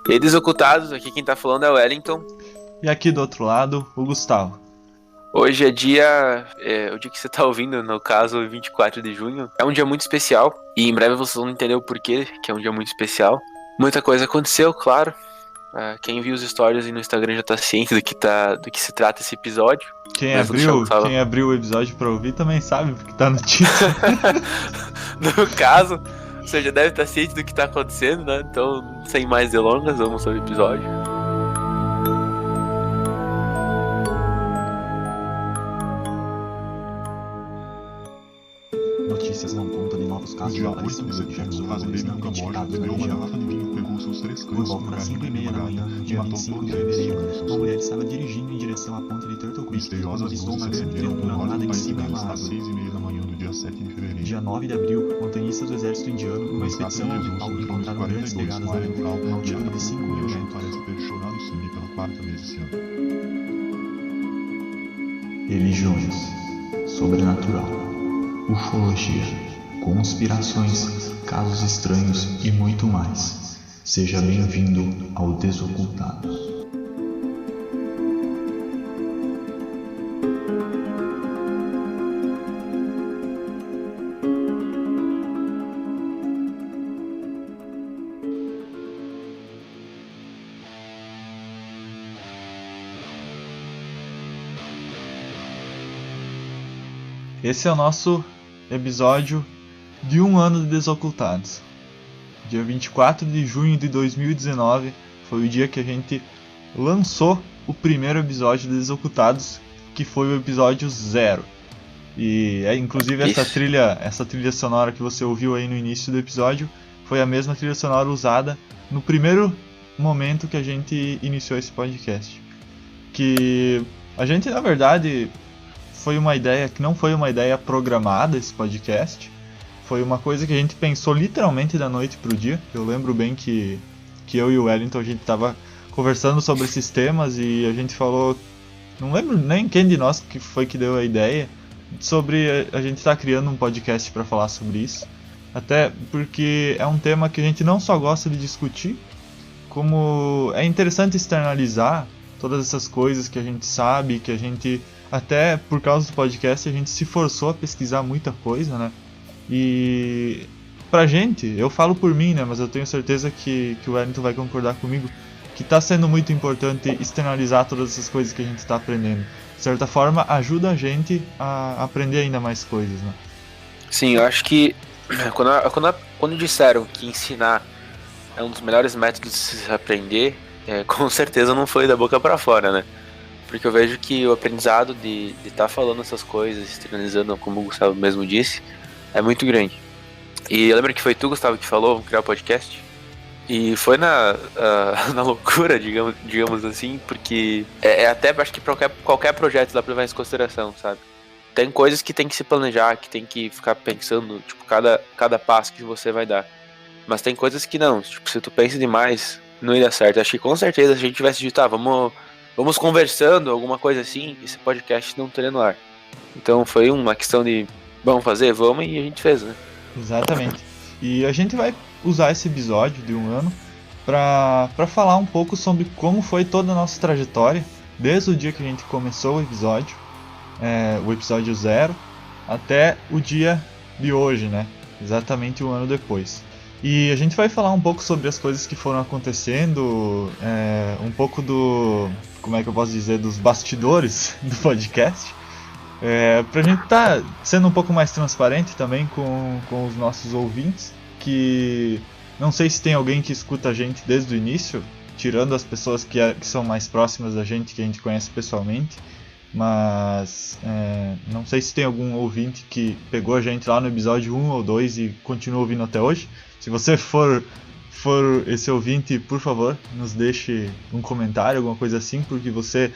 E aí, desocultados, aqui quem tá falando é o Wellington. E aqui do outro lado, o Gustavo. Hoje o dia que você tá ouvindo, no caso, 24 de junho. É um dia muito especial e em breve vocês vão entender o porquê que é um dia muito especial. Muita coisa aconteceu, claro. Quem viu os stories no Instagram já tá ciente do que se trata esse episódio. Quem Mas vou deixar o Gustavo. abriu o episódio pra ouvir também sabe, porque tá no título. No caso, você já deve estar ciente do que tá acontecendo, né? Então, sem mais delongas, vamos ao episódio. Notícias não contam de novos casos de aparecimentos de objetos voadores não identificados na região. Por volta das 5h30 da manhã, dia 25 de fevereiro, uma mulher estava dirigindo em direção à ponte de Turtle Creek quando avistou uma grande criatura rolada em cima de uma árvore. Dia 9 de abril, montanhistas do exército indiano, numa expedição ao encontraram grandes pegadas na nuvem, uma altitude de 5.000 metros. Religiões, sobrenatural, ufologia, conspirações, casos estranhos e muito mais. Seja bem-vindo ao Desocultados. Esse é o nosso episódio de um ano de Desocultados. Dia 24 de junho de 2019 foi o dia que a gente lançou o primeiro episódio de Desocultados, que foi o episódio 0. E inclusive essa trilha sonora que você ouviu aí no início do episódio foi a mesma trilha sonora usada no primeiro momento que a gente iniciou esse podcast. Que a gente, na verdade, foi uma ideia que não foi uma ideia programada, esse podcast. Foi uma coisa que a gente pensou literalmente da noite pro dia. Eu lembro bem que eu e o Wellington, a gente tava conversando sobre esses temas e a gente falou, não lembro nem quem de nós que foi que deu a ideia, sobre a gente estar criando um podcast para falar sobre isso. Até porque é um tema que a gente não só gosta de discutir, como é interessante externalizar todas essas coisas que a gente sabe, que a gente, até por causa do podcast, a gente se forçou a pesquisar muita coisa, né? E pra gente, eu falo por mim, né? Mas eu tenho certeza que o Wellington vai concordar comigo, que tá sendo muito importante externalizar todas essas coisas que a gente tá aprendendo. De certa forma, ajuda a gente a aprender ainda mais coisas, né? Sim, eu acho que quando disseram que ensinar é um dos melhores métodos de se aprender, com certeza não foi da boca pra fora, né? Porque eu vejo que o aprendizado de estar falando essas coisas, externalizando, como o Gustavo mesmo disse, é muito grande. E eu lembro que foi tu, Gustavo, que falou, vamos criar o podcast. E foi na loucura, digamos assim, porque até acho que qualquer projeto dá pra levar em consideração, sabe? Tem coisas que tem que se planejar, que tem que ficar pensando, tipo, cada passo que você vai dar. Mas tem coisas que não, tipo, se tu pensa demais, não ia dar certo. Acho que com certeza se a gente tivesse dito, vamos conversando, alguma coisa assim, esse podcast não teria no ar. Então foi uma questão de, vamos fazer, vamos, e a gente fez, né? Exatamente. E a gente vai usar esse episódio de um ano para falar um pouco sobre como foi toda a nossa trajetória, desde o dia que a gente começou o episódio 0, até o dia de hoje, né? Exatamente um ano depois. E a gente vai falar um pouco sobre as coisas que foram acontecendo, um pouco como é que eu posso dizer, dos bastidores do podcast, pra gente estar sendo um pouco mais transparente também com os nossos ouvintes, que não sei se tem alguém que escuta a gente desde o início, tirando as pessoas que são mais próximas da gente, que a gente conhece pessoalmente, mas não sei se tem algum ouvinte que pegou a gente lá no episódio 1 ou 2 e continua ouvindo até hoje. Se você for esse ouvinte, por favor, nos deixe um comentário, alguma coisa assim, porque você,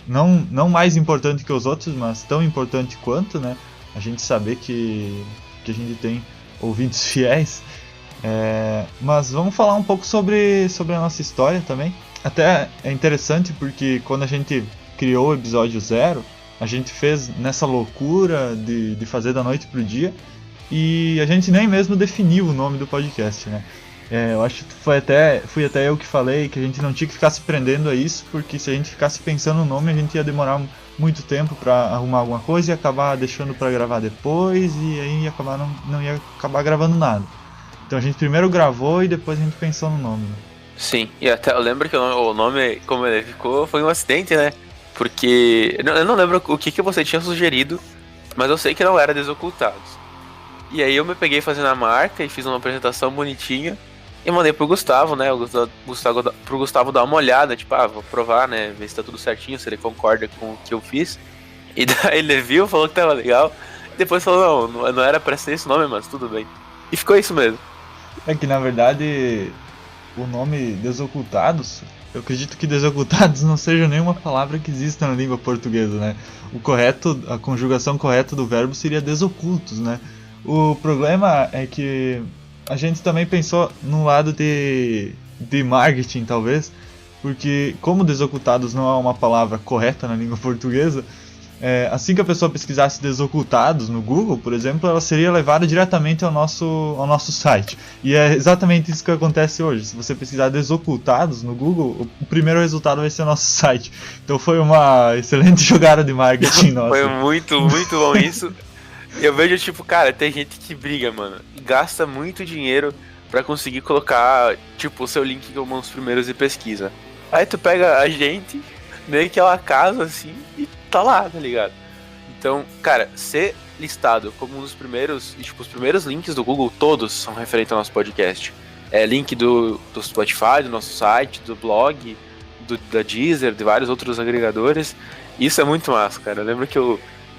não mais importante que os outros, mas tão importante quanto, né? A gente saber que a gente tem ouvintes fiéis. Mas vamos falar um pouco sobre a nossa história também. Até é interessante porque quando a gente criou o episódio 0, a gente fez nessa loucura de fazer da noite pro dia, e a gente nem mesmo definiu o nome do podcast, né? Eu acho que fui até eu que falei que a gente não tinha que ficar se prendendo a isso, porque se a gente ficasse pensando no nome, a gente ia demorar muito tempo pra arrumar alguma coisa e acabar deixando pra gravar depois, e aí ia acabar não ia acabar gravando nada. Então a gente primeiro gravou e depois a gente pensou no nome. Sim, e até eu lembro que o nome, como ele ficou, foi um acidente, né? Porque eu não lembro o que você tinha sugerido, mas eu sei que não era Desocultados. E aí eu me peguei fazendo a marca e fiz uma apresentação bonitinha e mandei pro Gustavo, né? Pro Gustavo dar uma olhada, tipo, vou provar, né? Ver se tá tudo certinho, se ele concorda com o que eu fiz. E daí ele viu, falou que tava legal. E depois falou, não era pra ser esse nome, mas tudo bem. E ficou isso mesmo. É que na verdade o nome Desocultados, eu acredito que Desocultados não seja nenhuma palavra que exista na língua portuguesa, né? O correto, a conjugação correta do verbo seria desocultos, né? O problema é que a gente também pensou num lado de marketing, talvez, porque como Desocultados não é uma palavra correta na língua portuguesa, assim que a pessoa pesquisasse Desocultados no Google, por exemplo, ela seria levada diretamente ao nosso site. E é exatamente isso que acontece hoje. Se você pesquisar Desocultados no Google, o primeiro resultado vai ser o nosso site. Então foi uma excelente jogada de marketing nossa. Foi muito, muito bom isso. E eu vejo, tipo, cara, tem gente que briga, mano, e gasta muito dinheiro pra conseguir colocar, tipo, o seu link como um dos primeiros e pesquisa. Aí tu pega a gente, meio que ela casa, assim, e tá lá, tá ligado? Então, cara, ser listado como um dos primeiros, e, tipo, os primeiros links do Google, todos são referentes ao nosso podcast. Link do Spotify, do nosso site, do blog, da Deezer, de vários outros agregadores. Isso é muito massa, cara. Eu lembro que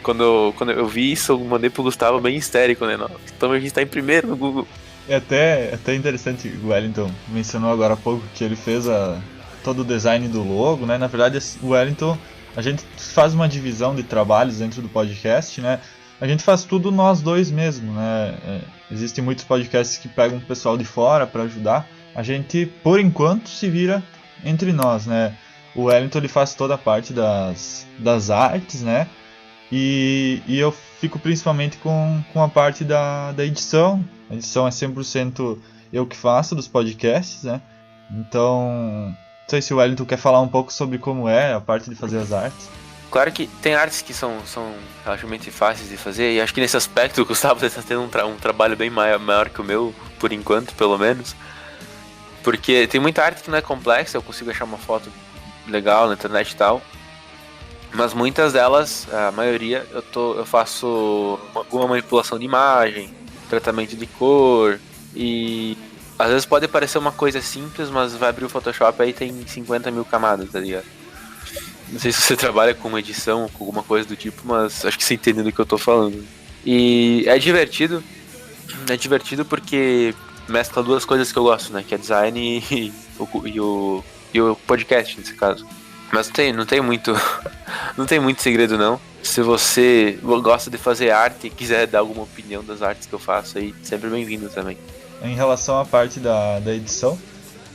quando eu vi isso, eu mandei pro Gustavo bem histérico, né? Então a gente tá em primeiro no Google. É até interessante, o Wellington mencionou agora há pouco que ele fez todo o design do logo, né? Na verdade, o Wellington, a gente faz uma divisão de trabalhos dentro do podcast, né? A gente faz tudo nós dois mesmo, né? Existem muitos podcasts que pegam o pessoal de fora para ajudar. A gente, por enquanto, se vira entre nós, né? O Wellington ele faz toda a parte das artes, né? E eu fico principalmente com a parte da edição. A edição é 100% eu que faço dos podcasts, né? Então, não sei se o Wellington quer falar um pouco sobre como é a parte de fazer as artes. Claro que tem artes que são relativamente fáceis de fazer, e acho que nesse aspecto o Gustavo está tendo um trabalho bem maior que o meu, por enquanto, pelo menos. Porque tem muita arte que não é complexa, eu consigo achar uma foto legal na internet e tal. Mas muitas delas, a maioria, eu faço alguma manipulação de imagem, tratamento de cor, e às vezes pode parecer uma coisa simples, mas vai abrir o Photoshop aí tem 50 mil camadas, tá ligado? Não sei se você trabalha com edição ou com alguma coisa do tipo, mas acho que você entende do que eu tô falando. E é divertido porque mescla duas coisas que eu gosto, né? Que é design e o podcast, nesse caso. Mas não tem muito segredo não. Se você gosta de fazer arte e quiser dar alguma opinião das artes que eu faço aí, sempre bem-vindo também. Em relação à parte da edição,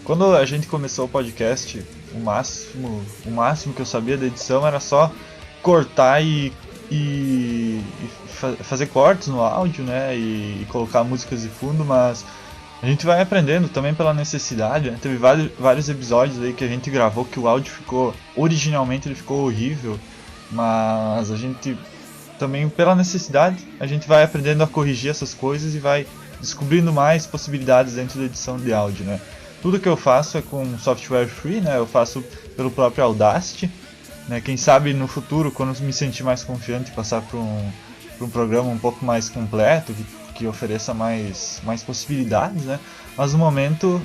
quando a gente começou o podcast, o máximo que eu sabia da edição era só cortar e fazer cortes no áudio, né? E colocar músicas de fundo, mas a gente vai aprendendo também pela necessidade, né? Teve vários episódios aí que a gente gravou que o áudio originalmente ele ficou horrível, mas a gente também pela necessidade, a gente vai aprendendo a corrigir essas coisas e vai descobrindo mais possibilidades dentro da edição de áudio, né? Tudo que eu faço é com software free, né? Eu faço pelo próprio Audacity, né? Quem sabe no futuro, quando eu me sentir mais confiante, passar para um programa um pouco mais completo, que ofereça mais possibilidades, né? Mas no momento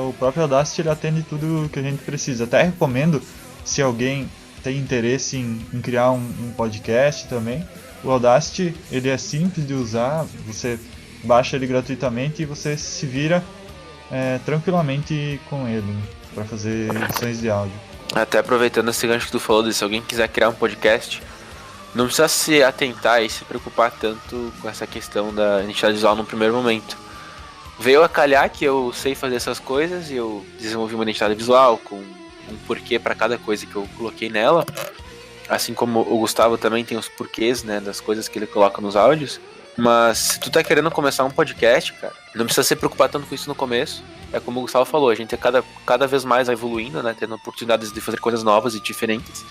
o próprio Audacity ele atende tudo que a gente precisa. Até recomendo, se alguém tem interesse em criar um podcast também, o Audacity ele é simples de usar, você baixa ele gratuitamente e você se vira tranquilamente com ele para fazer edições de áudio. Até aproveitando esse gancho que tu falou, se alguém quiser criar um podcast, não precisa se atentar e se preocupar tanto com essa questão da identidade visual no primeiro momento. Veio a calhar que eu sei fazer essas coisas e eu desenvolvi uma identidade visual com um porquê para cada coisa que eu coloquei nela. Assim como o Gustavo também tem os porquês, né, das coisas que ele coloca nos áudios. Mas se tu tá querendo começar um podcast, cara, não precisa se preocupar tanto com isso no começo. É como o Gustavo falou, a gente cada vez mais vai evoluindo, né? Tendo oportunidades de fazer coisas novas e diferentes.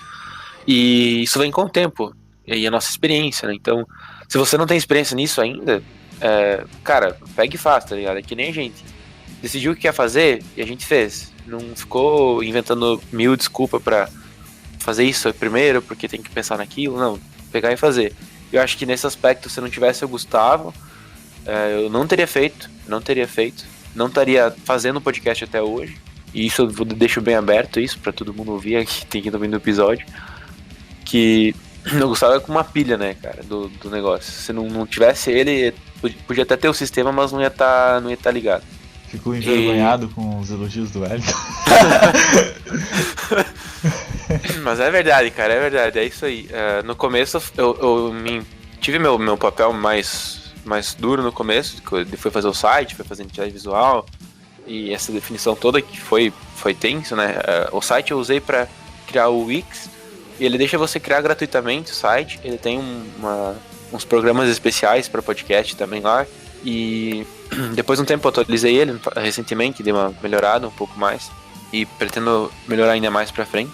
E isso vem com o tempo. E a nossa experiência, né? Então, se você não tem experiência nisso ainda, cara, pega e faz, tá ligado? É que nem a gente. Decidiu o que quer fazer e a gente fez. Não ficou inventando mil desculpas pra fazer isso primeiro, porque tem que pensar naquilo. Não, pegar e fazer. Eu acho que nesse aspecto, se não tivesse o Gustavo, eu não teria feito, não estaria fazendo podcast até hoje. E isso eu deixo bem aberto isso pra todo mundo ouvir aqui, tem que ir ouvindo o episódio. Que o Gustavo é com uma pilha, né, cara, do negócio. Se não tivesse ele, podia até ter o sistema, mas não ia tá ligado. Ficou envergonhado com os elogios do Wellington. Mas é verdade, cara, é isso aí. No começo eu tive meu papel mais duro no começo, foi fazer o site, foi fazer identidade visual e essa definição toda que foi tenso, né? O site eu usei para criar o Wix e ele deixa você criar gratuitamente o site. Ele tem uns programas especiais para podcast também lá. E depois de um tempo eu atualizei ele recentemente, dei uma melhorada um pouco mais e pretendo melhorar ainda mais pra frente.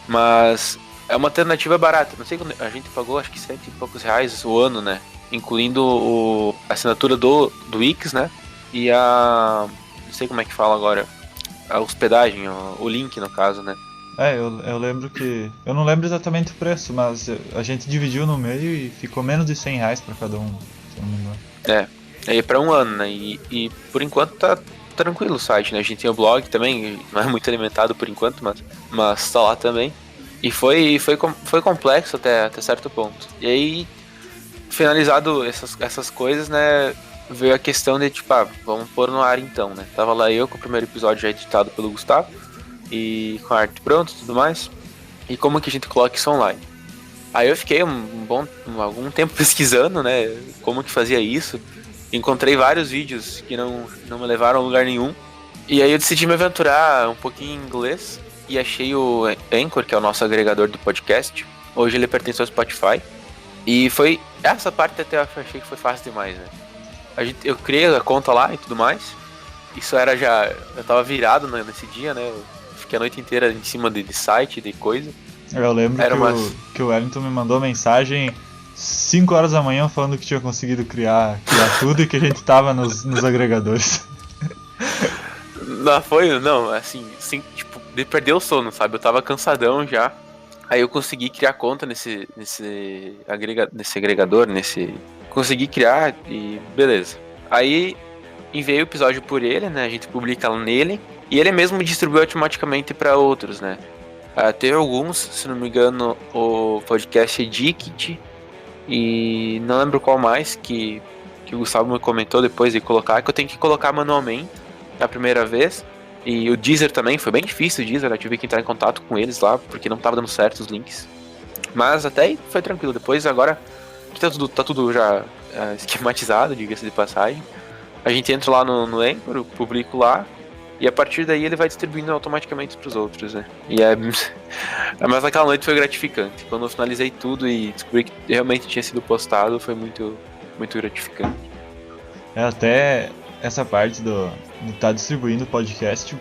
Mas é uma alternativa barata. Não sei quando a gente pagou, acho que R$100 e poucos o ano, né? Incluindo a assinatura do Wix, né? E não sei como é que fala agora. A hospedagem, o link no caso, né? Eu lembro que... Eu não lembro exatamente o preço, mas a gente dividiu no meio e ficou menos de R$100 pra cada um, se eu não me engano. É para um ano, né? E por enquanto tá tranquilo o site, né? A gente tem o blog também, não é muito alimentado por enquanto, mas tá lá também. E foi complexo até certo ponto. E aí, finalizado essas coisas, né? Veio a questão de, tipo, vamos pôr no ar então, né? Tava lá eu com o primeiro episódio já editado pelo Gustavo, e com a arte pronta e tudo mais. E como que a gente coloca isso online? Aí eu fiquei algum tempo pesquisando, né? Como que fazia isso. Encontrei vários vídeos que não me levaram a lugar nenhum. E aí eu decidi me aventurar um pouquinho em inglês. E achei o Anchor, que é o nosso agregador de podcast. Hoje ele pertence ao Spotify. E foi... Essa parte até eu achei que foi fácil demais, né? Eu criei a conta lá e tudo mais. Isso era já... Eu tava virado nesse dia, né? Eu fiquei a noite inteira em cima de site, de coisa. Eu lembro que o Wellington me mandou mensagem 5 horas da manhã falando que tinha conseguido criar tudo e que a gente tava nos agregadores. Não, assim, tipo, de perder o sono, sabe? Eu tava cansadão já. Aí eu consegui criar conta nesse agregador, consegui criar e beleza. Aí enviei o episódio por ele, né? A gente publica nele e ele mesmo distribui automaticamente para outros, né? Teve alguns, se não me engano, o podcast Dict e não lembro qual mais que o Gustavo me comentou depois de colocar, que eu tenho que colocar manualmente a primeira vez. E o Deezer também, foi bem difícil o Deezer, eu tive que entrar em contato com eles lá, porque não tava dando certo os links. Mas até aí foi tranquilo, depois agora que tá tudo já esquematizado, diga-se de passagem. A gente entra lá no Anchor, eu publico lá, e a partir daí ele vai distribuindo automaticamente pros outros, né? Mas aquela noite foi gratificante. Quando eu finalizei tudo e descobri que realmente tinha sido postado, foi muito, muito gratificante. Até essa parte do estar distribuindo o podcast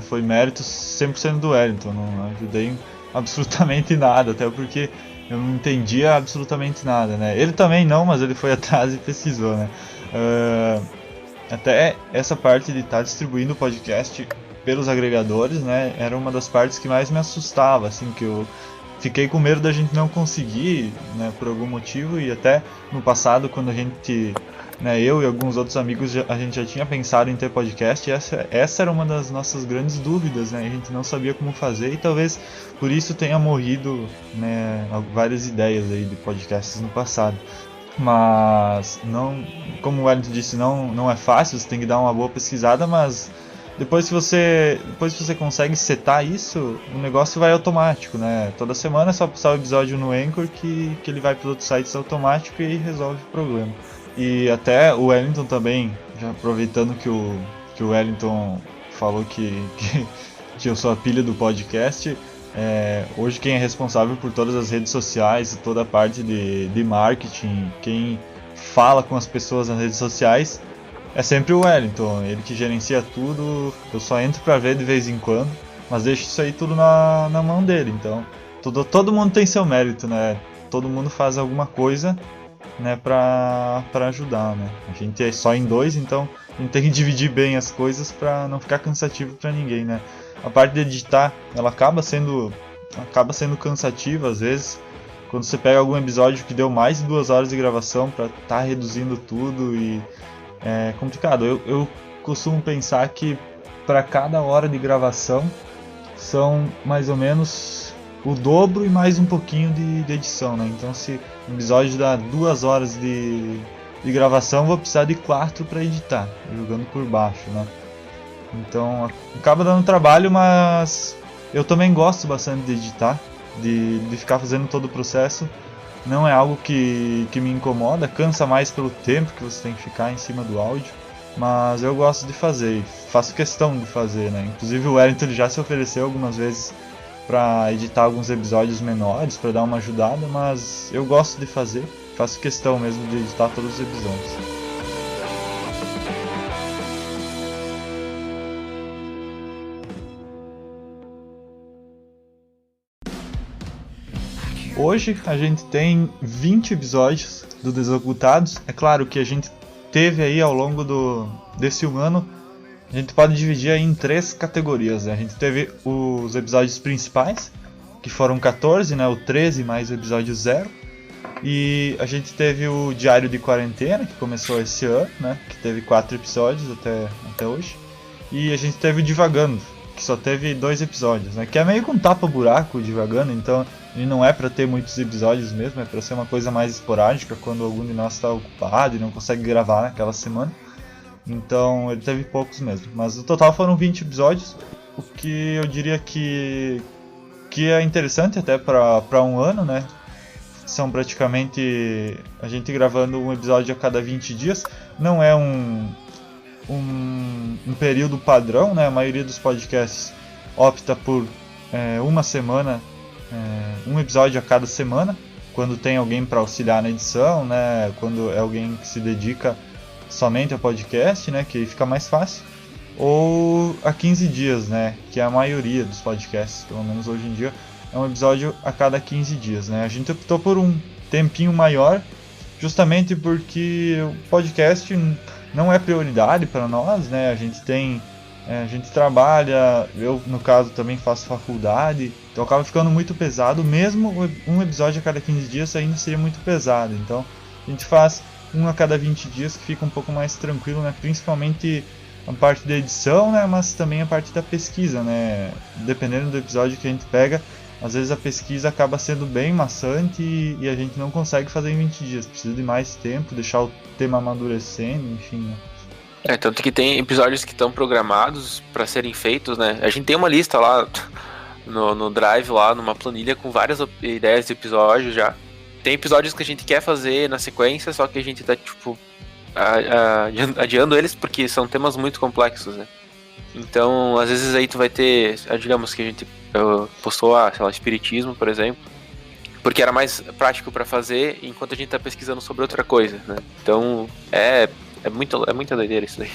foi mérito 100% do Wellington. Não ajudei em absolutamente nada, até porque eu não entendia absolutamente nada, né? Ele também não, mas ele foi atrás e pesquisou, né? Até essa parte de estar distribuindo o podcast pelos agregadores, né, era uma das partes que mais me assustava, assim, que eu fiquei com medo da gente não conseguir, né, por algum motivo, e até no passado, quando a gente, né, eu e alguns outros amigos, a gente já tinha pensado em ter podcast, e essa era uma das nossas grandes dúvidas, né, a gente não sabia como fazer, e talvez por isso tenha morrido, né, várias ideias aí de podcasts no passado. Mas, não, como o Wellington disse, não é fácil, você tem que dar uma boa pesquisada, mas depois que você consegue setar isso, o negócio vai automático, né? Toda semana é só postar o episódio no Anchor que ele vai para outros sites automático e resolve o problema. E até o Wellington também, já aproveitando que o Wellington falou que eu sou a pilha do podcast, hoje quem é responsável por todas as redes sociais e toda a parte de marketing, quem fala com as pessoas nas redes sociais é sempre o Wellington, ele que gerencia tudo. Eu só entro pra ver de vez em quando, mas deixo isso aí tudo na mão dele. Então todo mundo tem seu mérito, né? Todo mundo faz alguma coisa, né, pra ajudar, né? A gente é só em dois, então a gente tem que dividir bem as coisas pra não ficar cansativo pra ninguém, né? A parte de editar, ela acaba sendo cansativa às vezes, quando você pega algum episódio que deu mais de 2 horas de gravação pra tá reduzindo tudo, e é complicado. Eu costumo pensar que para cada hora de gravação são mais ou menos o dobro e mais um pouquinho de edição, né? Então, se um episódio dá 2 horas de gravação, eu vou precisar de 4 para editar, jogando por baixo, né? Então, acaba dando trabalho, mas eu também gosto bastante de editar, de ficar fazendo todo o processo. Não é algo que me incomoda, cansa mais pelo tempo que você tem que ficar em cima do áudio, mas eu gosto de fazer, faço questão de fazer, né? Inclusive o Wellington já se ofereceu algumas vezes para editar alguns episódios menores, para dar uma ajudada, mas eu gosto de fazer, faço questão mesmo de editar todos os episódios. Hoje a gente tem 20 episódios do Desocultados. É claro que a gente teve aí ao longo desse um ano, a gente pode dividir aí em 3 categorias, né? A gente teve os episódios principais, que foram 14, né? O 13 mais o episódio 0. E a gente teve o Diário de Quarentena, que começou esse ano, né? Que teve 4 episódios até hoje. E a gente teve o Divagando, que só teve 2 episódios, né? Que é meio que um tapa-buraco, o Divagando, então ele não é pra ter muitos episódios mesmo, é pra ser uma coisa mais esporádica quando algum de nós está ocupado e não consegue gravar naquela semana. Então ele teve poucos mesmo, mas no total foram 20 episódios, o que eu diria que é interessante até pra um ano, né? São praticamente a gente gravando um episódio a cada 20 dias, não é um período padrão, né? A maioria dos podcasts opta por uma semana, um episódio a cada semana, quando tem alguém para auxiliar na edição, né? Quando é alguém que se dedica somente ao podcast, né? Que fica mais fácil. Ou a 15 dias, né? Que é a maioria dos podcasts, pelo menos hoje em dia, é um episódio a cada 15 dias, né? A gente optou por um tempinho maior, justamente porque o podcast não é prioridade para nós, né? A gente trabalha, eu no caso também faço faculdade, então acaba ficando muito pesado, mesmo um episódio a cada 15 dias ainda seria muito pesado, então a gente faz um a cada 20 dias que fica um pouco mais tranquilo, né? Principalmente a parte da edição, né? Mas também a parte da pesquisa, né? Dependendo do episódio que a gente pega, às vezes a pesquisa acaba sendo bem maçante e a gente não consegue fazer em 20 dias, precisa de mais tempo, deixar o tema amadurecendo, enfim, né? Tanto que tem episódios que estão programados para serem feitos, né? A gente tem uma lista lá no Drive, lá numa planilha com várias ideias de episódios já. Tem episódios que a gente quer fazer na sequência, só que a gente tá, tipo, adiando eles porque são temas muito complexos, né? Então, às vezes aí tu vai ter, digamos que a gente postou, sei lá, espiritismo, por exemplo, porque era mais prático para fazer enquanto a gente tá pesquisando sobre outra coisa, né? Então, é muita doideira isso daí.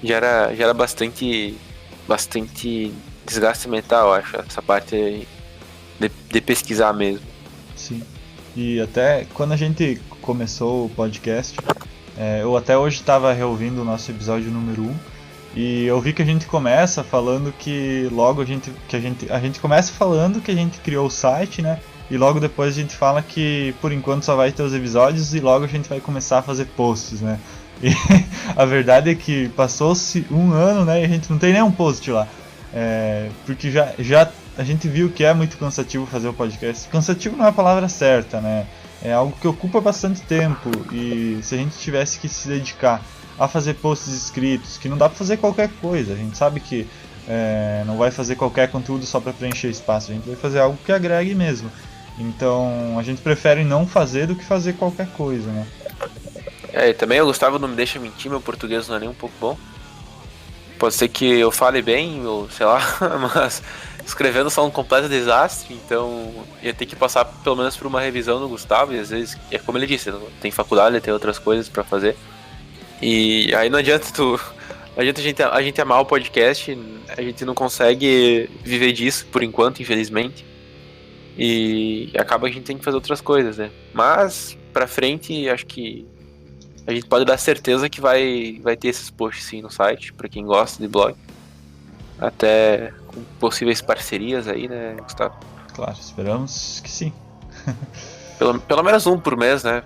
Gera bastante desgaste mental, eu acho, essa parte de pesquisar mesmo. Sim. E até quando a gente começou o podcast, eu até hoje estava reouvindo o nosso episódio número 1 e eu vi que a gente começa falando que logo a gente começa falando que a gente criou o site, né? E logo depois a gente fala que por enquanto só vai ter os episódios e logo a gente vai começar a fazer posts, né? E a verdade é que passou-se um ano, né? E a gente não tem nenhum post lá. Porque já a gente viu que é muito cansativo fazer o podcast. Cansativo não é a palavra certa, né? É algo que ocupa bastante tempo e se a gente tivesse que se dedicar a fazer posts escritos, que não dá pra fazer qualquer coisa, a gente sabe que não vai fazer qualquer conteúdo só pra preencher espaço, a gente vai fazer algo que agregue mesmo. Então a gente prefere não fazer do que fazer qualquer coisa, né? Também o Gustavo não me deixa mentir, meu português não é nem um pouco bom. Pode ser que eu fale bem, ou sei lá, mas escrevendo só um completo desastre, então ia ter que passar pelo menos por uma revisão do Gustavo, e às vezes, é como ele disse, tem faculdade, tem outras coisas pra fazer. E aí não adianta a gente amar o podcast, a gente não consegue viver disso por enquanto, infelizmente. E acaba que a gente tem que fazer outras coisas, né? Mas, pra frente, acho que a gente pode dar certeza que vai ter esses posts sim no site, pra quem gosta de blog. Até com possíveis parcerias aí, né, Gustavo? Claro, esperamos que sim. Pelo menos um por mês, né?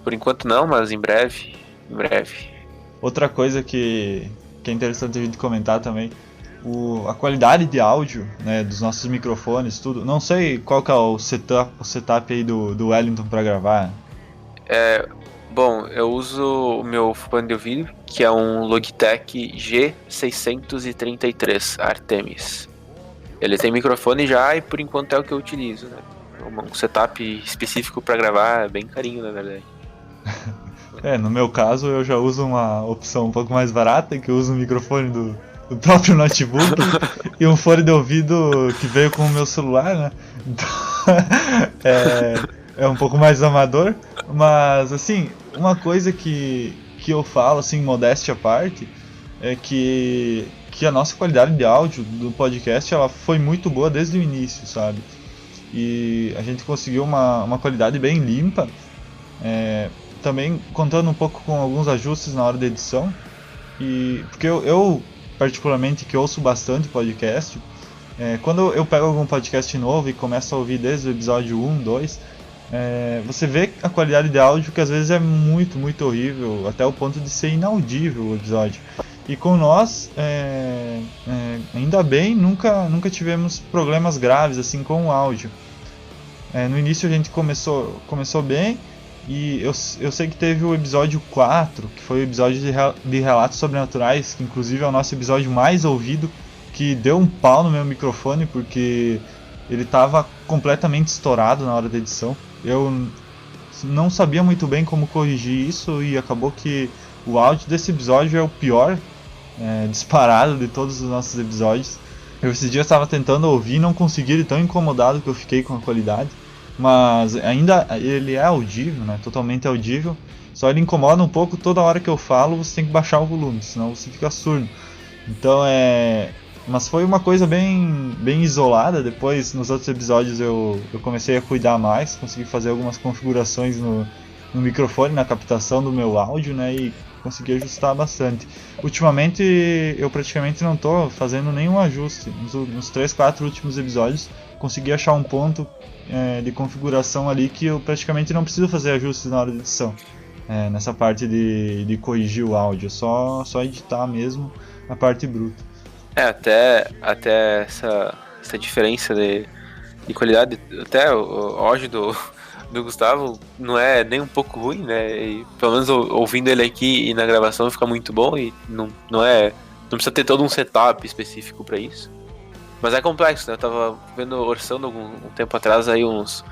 Por enquanto não, mas em breve. Outra coisa que é interessante a gente comentar também, a qualidade de áudio, né, dos nossos microfones, tudo. Não sei qual que é o setup aí do Wellington para gravar. Bom, eu uso o meu fone de ouvido, que é um Logitech G633 Artemis. Ele tem microfone já e por enquanto é o que eu utilizo, né? Um setup específico para gravar é bem carinho, na verdade. No meu caso eu já uso uma opção um pouco mais barata, que eu uso o microfone do próprio notebook e um fone de ouvido que veio com o meu celular, né? Então, é um pouco mais amador, mas assim, uma coisa que eu falo, assim, modéstia à parte, é que a nossa qualidade de áudio do podcast ela foi muito boa desde o início, sabe? E a gente conseguiu uma qualidade bem limpa, também contando um pouco com alguns ajustes na hora da edição, porque eu particularmente que ouço bastante podcast, quando eu pego algum podcast novo e começo a ouvir desde o episódio 1, 2, você vê a qualidade de áudio que às vezes é muito, muito horrível, até o ponto de ser inaudível o episódio. E com nós, ainda bem, nunca tivemos problemas graves assim com o áudio. No início a gente começou bem, e eu sei que teve o episódio 4, que foi o episódio de relatos sobrenaturais, que inclusive é o nosso episódio mais ouvido, que deu um pau no meu microfone, porque ele estava completamente estourado na hora da edição. Eu não sabia muito bem como corrigir isso, e acabou que o áudio desse episódio é o pior disparado de todos os nossos episódios. Eu esses dias estava tentando ouvir e não consegui, de tão incomodado que eu fiquei com a qualidade. Mas ainda ele é audível, né? Totalmente audível. Só ele incomoda um pouco. Toda hora que eu falo você tem que baixar o volume, senão você fica surdo. Então mas foi uma coisa bem isolada. Depois nos outros episódios eu comecei a cuidar mais, consegui fazer algumas configurações no microfone, na captação do meu áudio, né? E consegui ajustar bastante. Ultimamente eu praticamente não estou fazendo nenhum ajuste. Nos 3, 4 últimos episódios consegui achar um ponto de configuração ali que eu praticamente não preciso fazer ajustes na hora de edição. Nessa parte de corrigir o áudio, só editar mesmo a parte bruta. Até essa diferença de qualidade, até o áudio do Gustavo não é nem um pouco ruim, né? E, pelo menos ouvindo ele aqui e na gravação fica muito bom, e não precisa ter todo um setup específico para isso. Mas é complexo, né? Eu tava orçando um tempo atrás aí uns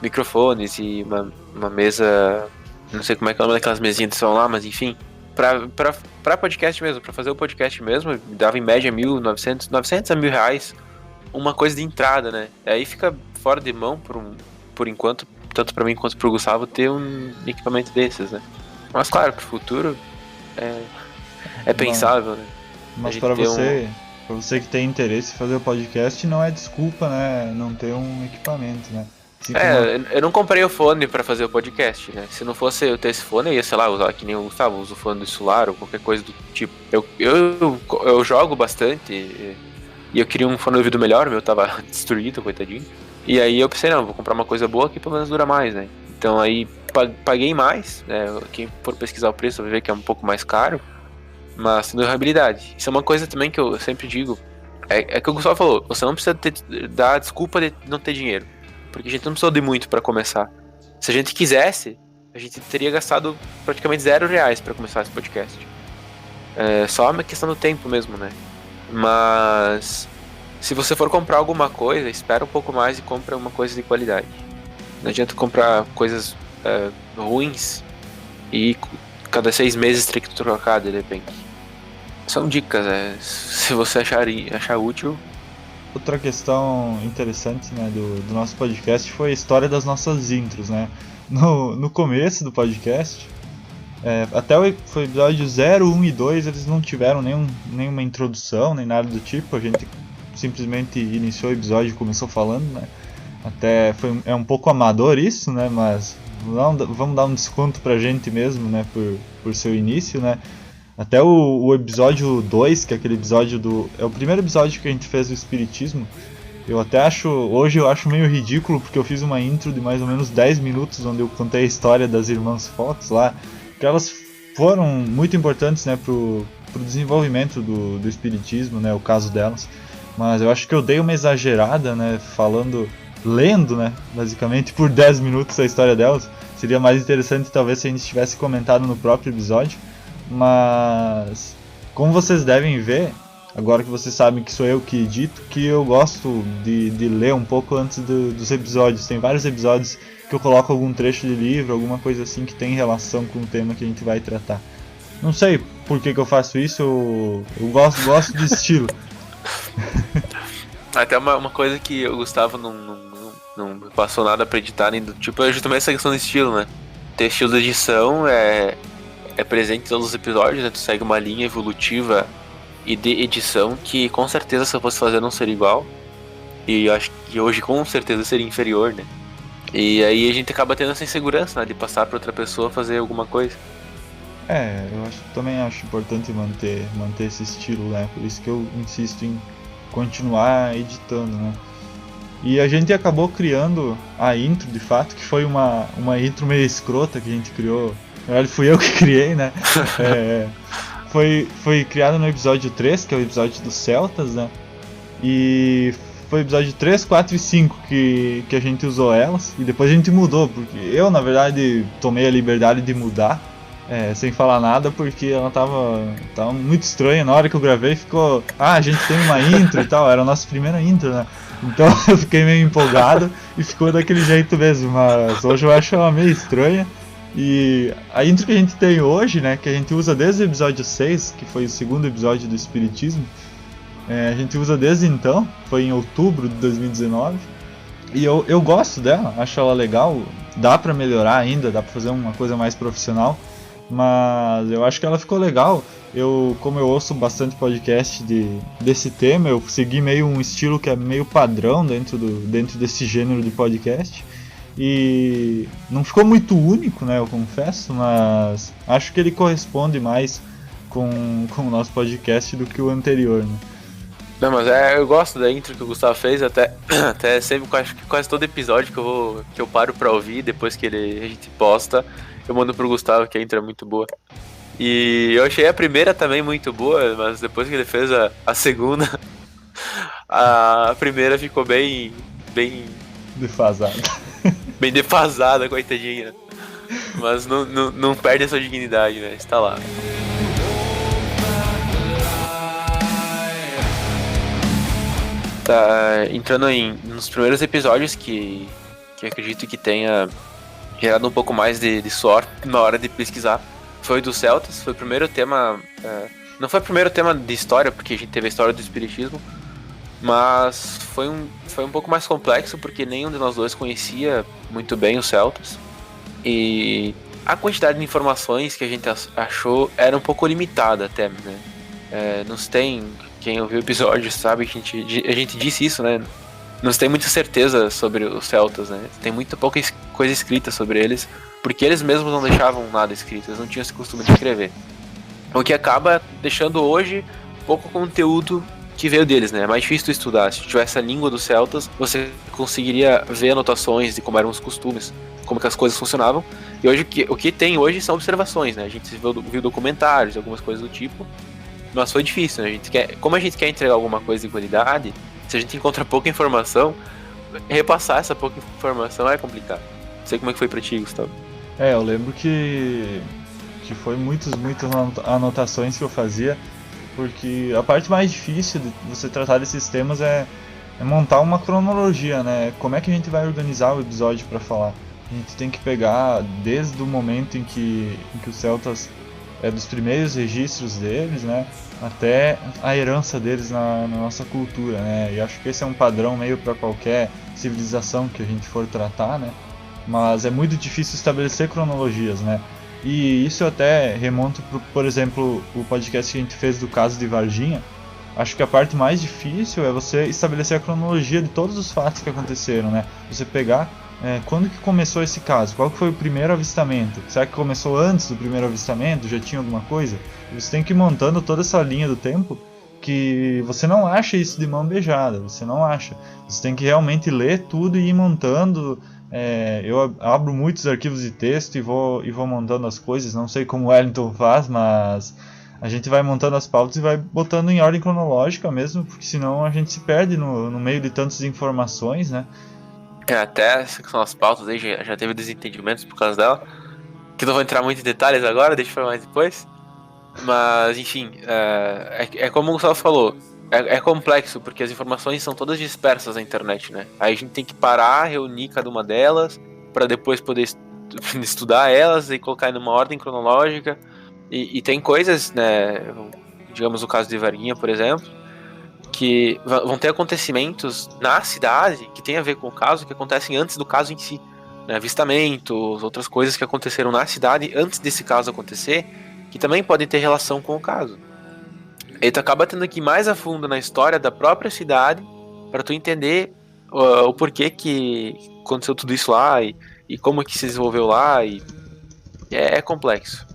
microfones e uma mesa, não sei como é que é o nome daquelas mesinhas de som lá, mas enfim, pra podcast mesmo, pra fazer o podcast mesmo, dava em média 900 a R$1.000 uma coisa de entrada, né? Aí fica fora de mão por enquanto, tanto pra mim quanto pro Gustavo, ter um equipamento desses, né? Mas claro, pro futuro é pensável, né? Mas para você que tem interesse em fazer o podcast, não é desculpa, né? Não ter um equipamento, né? Assim eu não comprei o fone pra fazer o podcast, né? Se não fosse eu ter esse fone, eu ia, sei lá, usar que nem o Gustavo, uso o fone do celular ou qualquer coisa do tipo. Eu jogo bastante e eu queria um fone de ouvido melhor, o meu tava destruído, coitadinho. E aí eu pensei, não, vou comprar uma coisa boa que pelo menos dura mais, né? Então aí paguei mais, né? Quem for pesquisar o preço vai ver que é um pouco mais caro, mas tem durabilidade. Isso é uma coisa também que eu sempre digo, é que o Gustavo falou, você não precisa dar desculpa de não ter dinheiro, porque a gente não precisou de muito pra começar. Se a gente quisesse, a gente teria gastado praticamente R$0 pra começar esse podcast. É só uma questão do tempo mesmo, né? Mas se você for comprar alguma coisa, espera um pouco mais e compra uma coisa de qualidade. Não adianta comprar coisas ruins e cada 6 meses ter que trocar de repente. São dicas, se você achar útil, outra questão interessante, né, do nosso podcast foi a história das nossas intros, né? No começo do podcast, até foi o episódio 0, 1 e 2, eles não tiveram nenhuma introdução, nem nada do tipo, a gente simplesmente iniciou o episódio e começou falando, né? Até é um pouco amador isso, né? Mas vamos dar um desconto pra gente mesmo, né? Por seu início, né? Até o episódio 2, que é aquele episódio é o primeiro episódio que a gente fez do Espiritismo. Hoje eu acho meio ridículo, porque eu fiz uma intro de mais ou menos 10 minutos, onde eu contei a história das irmãs Fox lá, que elas foram muito importantes, né, pro desenvolvimento do Espiritismo, né, o caso delas. Mas eu acho que eu dei uma exagerada, né, lendo, né, basicamente, por 10 minutos a história delas. Seria mais interessante talvez se a gente tivesse comentado no próprio episódio. Mas, como vocês devem ver, agora que vocês sabem que sou eu que edito, que eu gosto de ler um pouco antes dos episódios. Tem vários episódios que eu coloco algum trecho de livro, alguma coisa assim que tem relação com o tema que a gente vai tratar. Não sei por que eu faço isso, eu gosto de estilo. Até uma coisa que o Gustavo não passou nada pra editar, nem do tipo, é justamente essa questão do estilo, né? Ter estilo de edição é presente em todos os episódios, né? Tu segue uma linha evolutiva e de edição que com certeza se eu fosse fazer não seria igual. E eu acho que hoje com certeza seria inferior, né? E aí a gente acaba tendo essa insegurança, né? De passar pra outra pessoa fazer alguma coisa. Eu também acho importante manter esse estilo, né? Por isso que eu insisto em continuar editando, né? E a gente acabou criando a intro, de fato, que foi uma intro meio escrota que a gente criou. Na verdade, fui eu que criei, né? Foi criada no episódio 3, que é o episódio dos Celtas, né? E foi o episódio 3, 4 e 5 que a gente usou elas. E depois a gente mudou, porque eu, na verdade, tomei a liberdade de mudar, sem falar nada, porque ela tava muito estranha. Na hora que eu gravei ficou... a gente tem uma intro e tal, era a nossa primeira intro, né? Então eu fiquei meio empolgado e ficou daquele jeito mesmo, mas hoje eu acho ela meio estranha. E a intro que a gente tem hoje, né, que a gente usa desde o episódio 6, que foi o segundo episódio do Espiritismo, a gente usa desde então, foi em outubro de 2019, e eu gosto dela, acho ela legal, dá pra melhorar ainda, dá pra fazer uma coisa mais profissional, mas eu acho que ela ficou legal. Como eu ouço bastante podcast desse tema, eu segui meio um estilo que é meio padrão dentro desse gênero de podcast. E não ficou muito único, né, eu confesso, mas acho que ele corresponde mais com o nosso podcast do que o anterior, né? Não, mas eu gosto da intro que o Gustavo fez, até sempre, acho que quase todo episódio que eu paro pra ouvir, depois que a gente posta, eu mando pro Gustavo, que a intro é muito boa. E eu achei a primeira também muito boa, mas depois que ele fez a segunda, a primeira ficou bem defasada. Bem defasada, coitadinha. Mas não perde a sua dignidade, né? Está lá. Tá entrando nos primeiros episódios que acredito que tenha gerado um pouco mais de suor na hora de pesquisar. Foi dos Celtas, foi o primeiro tema. Não foi o primeiro tema de história, porque a gente teve a história do Espiritismo. Mas foi um pouco mais complexo, porque nenhum de nós dois conhecia muito bem os Celtas. E a quantidade de informações que a gente achou era um pouco limitada até, né? Não se tem, quem ouviu o episódio sabe que a gente disse isso, né? Não se tem muita certeza sobre os Celtas, né? Tem muito pouca coisa escrita sobre eles, porque eles mesmos não deixavam nada escrito, eles não tinham esse costume de escrever. O que acaba deixando hoje pouco conteúdo que veio deles, né? É mais difícil de estudar. Se tivesse a língua dos celtas, você conseguiria ver anotações de como eram os costumes, como que as coisas funcionavam. E hoje o que tem hoje são observações, né? A gente viu documentários, algumas coisas do tipo, mas foi difícil, né? Como a gente quer entregar alguma coisa de qualidade, se a gente encontra pouca informação, repassar essa pouca informação é complicado. Não sei como é que foi pra ti, Gustavo. Eu lembro que foi muitas anotações que eu fazia, porque a parte mais difícil de você tratar desses temas é montar uma cronologia, né? Como é que a gente vai organizar o episódio para falar? A gente tem que pegar desde o momento em que os celtas dos primeiros registros deles, né, até a herança deles na nossa cultura, né, e acho que esse é um padrão meio para qualquer civilização que a gente for tratar, né, mas é muito difícil estabelecer cronologias, né, e isso até remonta por exemplo, o podcast que a gente fez do caso de Varginha. Acho que a parte mais difícil é você estabelecer a cronologia de todos os fatos que aconteceram, né? Você pegar quando que começou esse caso, qual que foi o primeiro avistamento, será que começou antes do primeiro avistamento, já tinha alguma coisa? Você tem que ir montando toda essa linha do tempo que você não acha isso de mão beijada, você não acha. Você tem que realmente ler tudo e ir montando. Eu abro muitos arquivos de texto e vou montando as coisas, não sei como o Wellington faz, mas a gente vai montando as pautas e vai botando em ordem cronológica mesmo, porque senão a gente se perde no meio de tantas informações, né? Até essa que são as pautas aí, já teve desentendimentos por causa dela, que não vou entrar muito em detalhes agora, deixa pra mais depois. Mas, enfim, é como o Gustavo falou, é complexo, porque as informações são todas dispersas na internet, né? Aí a gente tem que parar, reunir cada uma delas, para depois poder estudar elas e colocar em uma ordem cronológica. E tem coisas, né, digamos o caso de Varginha, por exemplo, que vão ter acontecimentos na cidade que tem a ver com o caso, que acontecem antes do caso em si, né, avistamentos, outras coisas que aconteceram na cidade antes desse caso acontecer, que também podem ter relação com o caso. E tu acaba tendo que ir mais a fundo na história da própria cidade para tu entender o porquê que aconteceu tudo isso lá e como que se desenvolveu lá, e é complexo.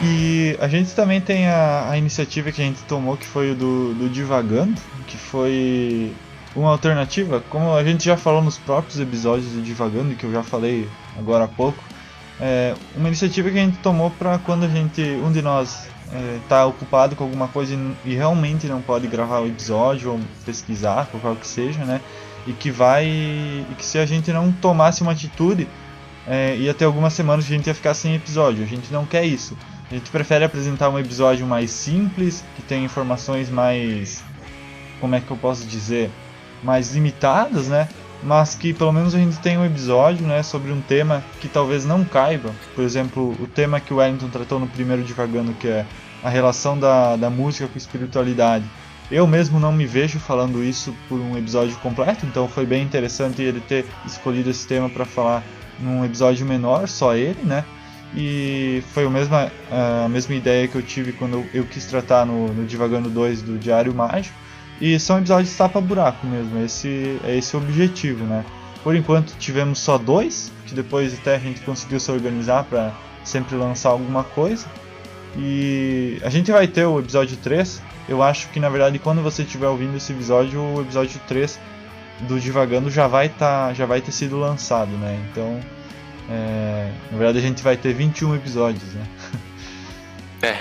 E a gente também tem a iniciativa que a gente tomou, que foi o do Divagando, que foi uma alternativa, como a gente já falou nos próprios episódios do Divagando, que eu já falei agora há pouco, uma iniciativa que a gente tomou para quando um de nós tá ocupado com alguma coisa e realmente não pode gravar o episódio ou pesquisar, ou qual que seja, né? E que se a gente não tomasse uma atitude, ia ter algumas semanas que a gente ia ficar sem episódio. A gente não quer isso. A gente prefere apresentar um episódio mais simples, que tem informações mais, como é que eu posso dizer, mais limitadas, né? Mas que pelo menos a gente tem um episódio, né, sobre um tema que talvez não caiba. Por exemplo, o tema que o Wellington tratou no primeiro Divagando, que é a relação da música com espiritualidade. Eu mesmo não me vejo falando isso por um episódio completo, então foi bem interessante ele ter escolhido esse tema para falar num episódio menor, só ele, né? E foi a mesma ideia que eu tive quando eu quis tratar no Divagando 2 do Diário Mágico. E são episódios tapa-buraco mesmo, é esse o objetivo, né? Por enquanto tivemos só 2, que depois até a gente conseguiu se organizar para sempre lançar alguma coisa. E a gente vai ter o episódio 3, eu acho que na verdade quando você estiver ouvindo esse episódio, o episódio 3 do Divagando já vai ter sido lançado, né? Então, na verdade a gente vai ter 21 episódios, né?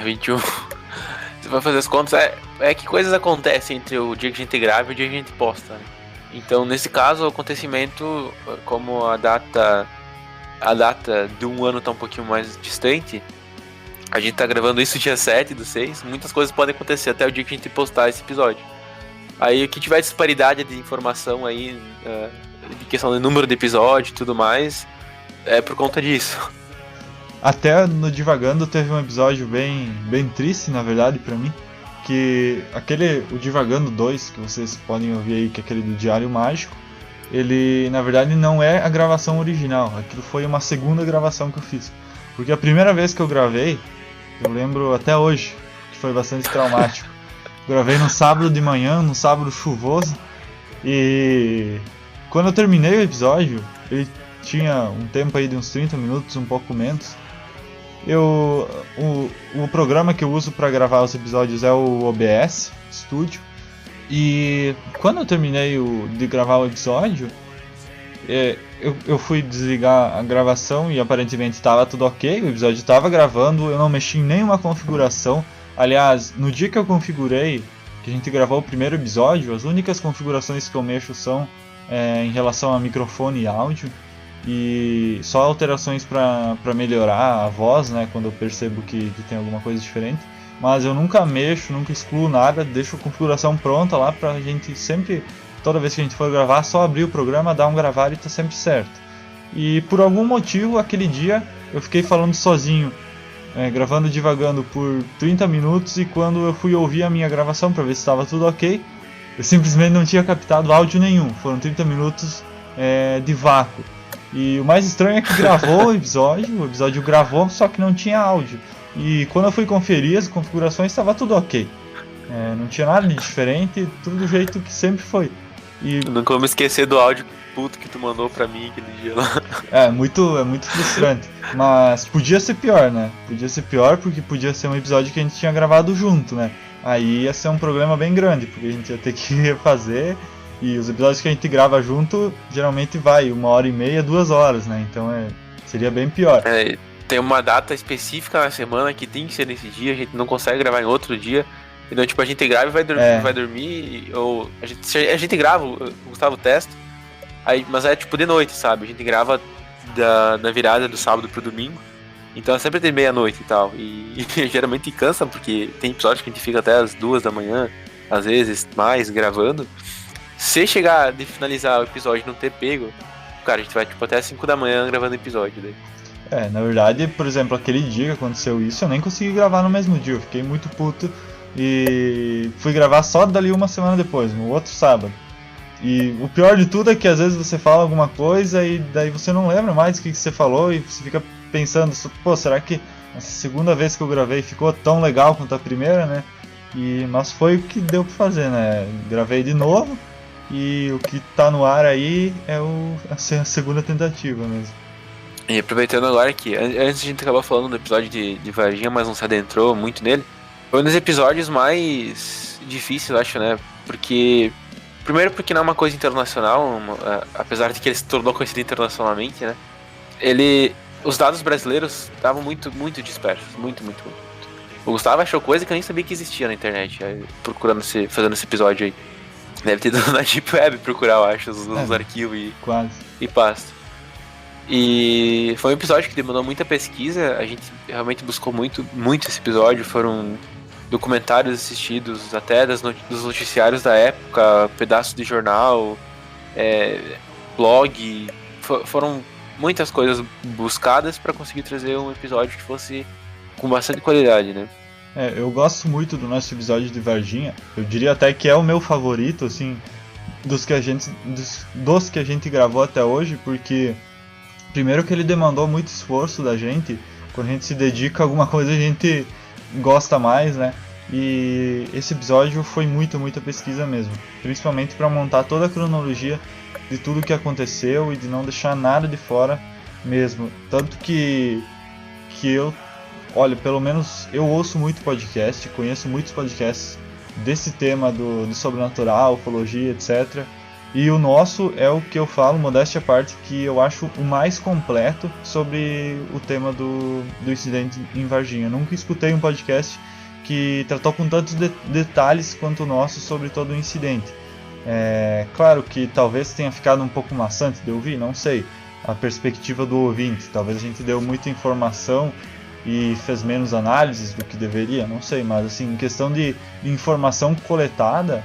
21. Você vai fazer as contas, que coisas acontecem entre o dia que a gente grava e o dia que a gente posta, né? Então, nesse caso, o acontecimento, como a data de um ano tá um pouquinho mais distante, a gente tá gravando isso dia 7/6, muitas coisas podem acontecer até o dia que a gente postar esse episódio. Aí, o que tiver disparidade de informação aí, de questão do número de episódio e tudo mais, é por conta disso. Até no Divagando teve um episódio bem triste, na verdade, pra mim, que o Divagando 2, que vocês podem ouvir aí, que é aquele do Diário Mágico, ele, na verdade, não é a gravação original, aquilo foi uma segunda gravação que eu fiz. Porque a primeira vez que eu gravei, eu lembro até hoje, que foi bastante traumático. Gravei no sábado de manhã, num sábado chuvoso, e quando eu terminei o episódio, ele tinha um tempo aí de uns 30 minutos, um pouco menos. O programa que eu uso para gravar os episódios é o OBS Studio. E quando eu terminei de gravar o episódio, eu fui desligar a gravação e aparentemente estava tudo ok. O episódio estava gravando, eu não mexi em nenhuma configuração. Aliás, no dia que eu configurei, que a gente gravou o primeiro episódio, as únicas configurações que eu mexo são em relação a microfone e áudio. E só alterações para melhorar a voz, né, quando eu percebo que tem alguma coisa diferente. Mas eu nunca mexo, nunca excluo nada, deixo a configuração pronta lá pra gente sempre, toda vez que a gente for gravar, só abrir o programa, dar um gravar e tá sempre certo. E por algum motivo, aquele dia, eu fiquei falando sozinho, gravando divagando por 30 minutos, e quando eu fui ouvir a minha gravação para ver se estava tudo ok, eu simplesmente não tinha captado áudio nenhum. Foram 30 minutos de vácuo. E o mais estranho é que gravou o episódio gravou, só que não tinha áudio. E quando eu fui conferir as configurações, estava tudo ok. Não tinha nada de diferente, tudo do jeito que sempre foi. E Eu nunca vou me esquecer do áudio puto que tu mandou pra mim aquele dia lá. é muito frustrante. Mas podia ser pior, né? Podia ser pior porque podia ser um episódio que a gente tinha gravado junto, né? Aí ia ser um problema bem grande, porque a gente ia ter que refazer. E os episódios que a gente grava junto, geralmente vai 1h30, 2 horas, né? Então seria bem pior. Tem uma data específica na semana que tem que ser nesse dia, a gente não consegue gravar em outro dia. Então, tipo, a gente grava e vai dormir, ou a gente grava, o Gustavo testa, aí, mas é tipo de noite, sabe? A gente grava na virada do sábado pro domingo, então sempre tem meia-noite e tal. E geralmente cansa, porque tem episódios que a gente fica até as 2 da manhã, às vezes mais, gravando. Se chegar de finalizar o episódio e não ter pego, cara, a gente vai tipo até as 5 da manhã gravando episódio daí. Na verdade, por exemplo, aquele dia que aconteceu isso, eu nem consegui gravar no mesmo dia, eu fiquei muito puto e fui gravar só dali uma semana depois, no outro sábado. E o pior de tudo é que às vezes você fala alguma coisa e daí você não lembra mais o que você falou e você fica pensando, pô, será que essa segunda vez que eu gravei ficou tão legal quanto a primeira, né? Mas foi o que deu pra fazer, né? Gravei de novo e o que tá no ar aí é a segunda tentativa mesmo. E aproveitando agora que antes a gente acabou falando do episódio de Varginha, mas não se adentrou muito nele. Foi um dos episódios mais difíceis, eu acho, né? Primeiro porque não é uma coisa internacional, apesar de que ele se tornou conhecido internacionalmente, né? Os dados brasileiros estavam muito, muito dispersos, muito. O Gustavo achou coisa que eu nem sabia que existia na internet, fazendo esse episódio aí. Deve ter ido na Deep Web procurar, eu acho, os arquivos e pasta. E foi um episódio que demandou muita pesquisa, a gente realmente buscou muito esse episódio, foram documentários assistidos, até dos noticiários da época, pedaços de jornal, blog, foram muitas coisas buscadas para conseguir trazer um episódio que fosse com bastante qualidade, né? Eu gosto muito do nosso episódio de Varginha, eu diria até que é o meu favorito, assim, dos que a gente gravou até hoje, porque primeiro que ele demandou muito esforço da gente, quando a gente se dedica a alguma coisa a gente gosta mais, né? E esse episódio foi muita pesquisa mesmo, principalmente para montar toda a cronologia de tudo que aconteceu e de não deixar nada de fora mesmo. Tanto que pelo menos eu ouço muito podcast, conheço muitos podcasts desse tema do sobrenatural, ufologia, etc. E o nosso é o que eu falo, modéstia à parte, que eu acho o mais completo sobre o tema do incidente em Varginha. Eu nunca escutei um podcast que tratou com tantos detalhes quanto o nosso sobre todo o incidente. Claro que talvez tenha ficado um pouco maçante de ouvir, não sei. A perspectiva do ouvinte, talvez a gente deu muita informação e fez menos análises do que deveria, não sei. Mas assim, em questão de informação coletada,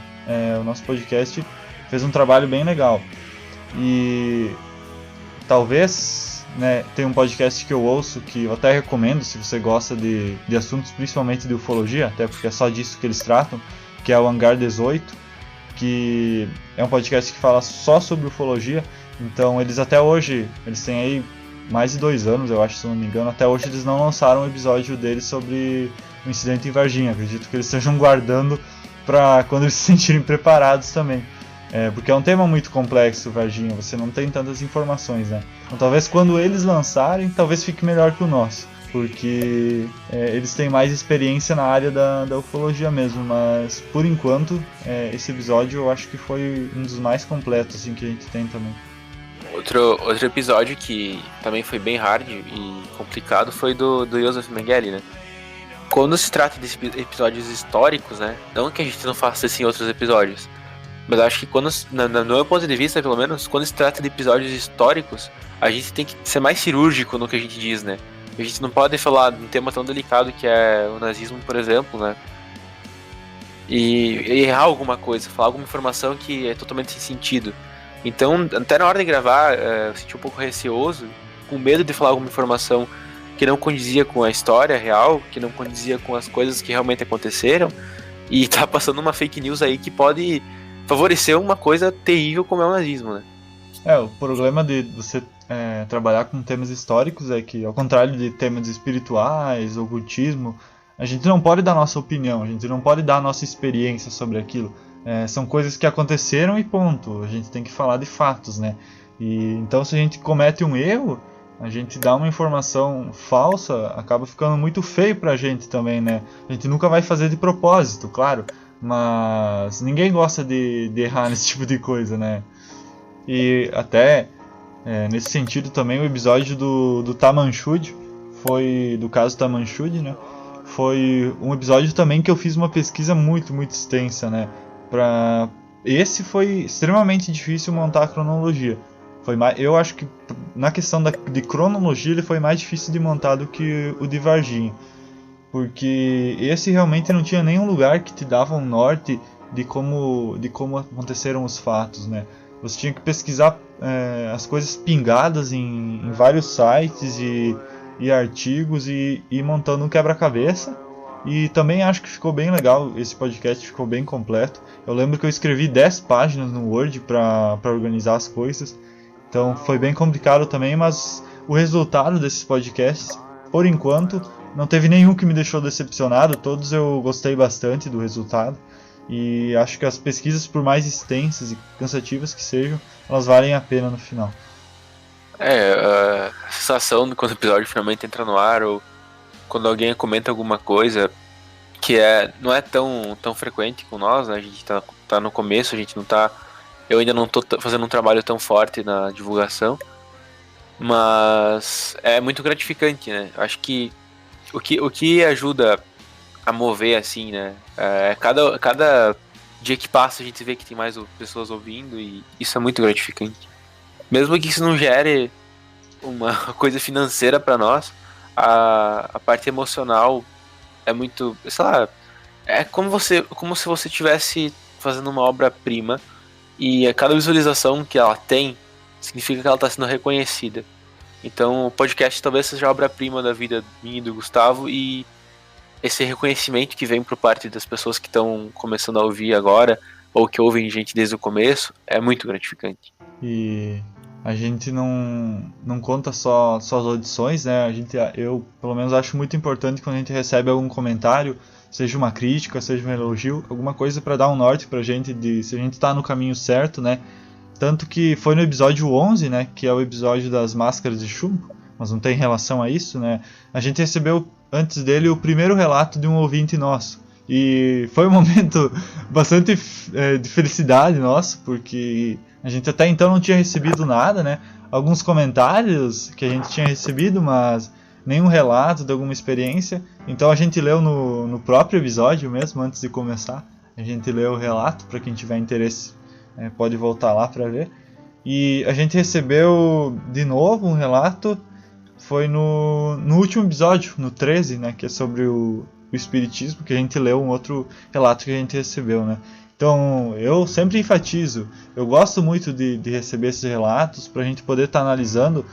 o nosso podcast fez um trabalho bem legal. E talvez, né, tem um podcast que eu ouço que eu até recomendo se você gosta de assuntos principalmente de ufologia, até porque é só disso que eles tratam, que é o Hangar 18, que é um podcast que fala só sobre ufologia. Então eles até hoje, eles têm aí mais de 2 anos, eu acho, se não me engano, até hoje eles não lançaram um episódio deles sobre o incidente em Varginha. Acredito que eles estejam guardando para quando eles se sentirem preparados também. Porque é um tema muito complexo, Varginha, você não tem tantas informações, né? Então talvez quando eles lançarem, talvez fique melhor que o nosso, porque eles têm mais experiência na área da ufologia mesmo, mas por enquanto esse episódio eu acho que foi um dos mais completos assim, que a gente tem também. Outro episódio que também foi bem hard e complicado foi do Joseph Mengele, né? Quando se trata de episódios históricos, né? Não que a gente não faça isso em outros episódios, mas acho que no meu ponto de vista, pelo menos, quando se trata de episódios históricos, a gente tem que ser mais cirúrgico no que a gente diz, né? A gente não pode falar de um tema tão delicado que é o nazismo, por exemplo, né? E errar alguma coisa, falar alguma informação que é totalmente sem sentido. Então, até na hora de gravar, eu senti um pouco receoso, com medo de falar alguma informação que não condizia com a história real, que não condizia com as coisas que realmente aconteceram, e tá passando uma fake news aí que pode favorecer uma coisa terrível como é o nazismo, né? O problema de você trabalhar com temas históricos é que, ao contrário de temas espirituais, ocultismo, a gente não pode dar nossa opinião, a gente não pode dar nossa experiência sobre aquilo. São coisas que aconteceram e ponto, a gente tem que falar de fatos, né? E então, se a gente comete um erro, a gente dá uma informação falsa, acaba ficando muito feio pra gente também, né? A gente nunca vai fazer de propósito, claro, mas ninguém gosta de errar nesse tipo de coisa, né? E até, nesse sentido também, o episódio do Tamanchud, do caso Tamanchud, né? Foi um episódio também que eu fiz uma pesquisa muito, muito extensa, né? Esse foi extremamente difícil montar a cronologia. Eu acho que na questão de cronologia ele foi mais difícil de montar do que o de Varginha. Porque esse realmente não tinha nenhum lugar que te dava um norte de como aconteceram os fatos, né? Você tinha que pesquisar as coisas pingadas em vários sites e artigos e ir montando um quebra-cabeça. E também acho que ficou bem legal, esse podcast ficou bem completo. Eu lembro que eu escrevi 10 páginas no Word para organizar as coisas. Então foi bem complicado também, mas o resultado desses podcasts, por enquanto, não teve nenhum que me deixou decepcionado. Todos eu gostei bastante do resultado. E acho que as pesquisas, por mais extensas e cansativas que sejam, elas valem a pena no final. A sensação de quando o episódio finalmente entra no ar, ou quando alguém comenta alguma coisa que não é tão frequente com nós, né? A gente tá no começo, a gente não tá... Eu ainda não tô fazendo um trabalho tão forte na divulgação, mas é muito gratificante, né? Acho que o que ajuda a mover, assim, né? Cada dia que passa a gente vê que tem mais pessoas ouvindo, e isso é muito gratificante. Mesmo que isso não gere uma coisa financeira para nós, a parte emocional é muito, sei lá, é como se você estivesse fazendo uma obra-prima, e a cada visualização que ela tem significa que ela está sendo reconhecida. Então o podcast talvez seja a obra-prima da vida minha e do Gustavo, e esse reconhecimento que vem por parte das pessoas que estão começando a ouvir agora, ou que ouvem gente desde o começo, é muito gratificante. E a gente não conta só as audições, né? Eu, pelo menos, acho muito importante quando a gente recebe algum comentário, seja uma crítica, seja um elogio, alguma coisa para dar um norte pra gente de se a gente tá no caminho certo, né? Tanto que foi no episódio 11, né? Que é o episódio das máscaras de chumbo, mas não tem relação a isso, né? A gente recebeu antes dele o primeiro relato de um ouvinte nosso. E foi um momento bastante de felicidade nosso, porque a gente até então não tinha recebido nada, né? Alguns comentários que a gente tinha recebido, mas nenhum relato de alguma experiência. Então a gente leu no próprio episódio mesmo, antes de começar. A gente leu o relato, para quem tiver interesse pode voltar lá para ver. E a gente recebeu de novo um relato, foi no último episódio, no 13, né? Que é sobre o espiritismo, que a gente leu um outro relato que a gente recebeu, né? Então, eu sempre enfatizo, eu gosto muito de receber esses relatos para a gente poder estar analisando.